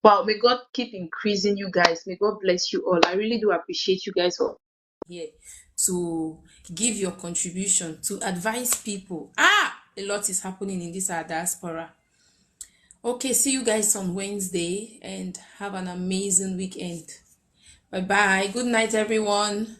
Wow, may God keep increasing you guys. May God bless you all. I really do appreciate you guys all here to give your contribution, to advise people. A lot is happening in this our diaspora. Okay, see you guys on Wednesday and have an amazing weekend. Bye bye. Good night, everyone.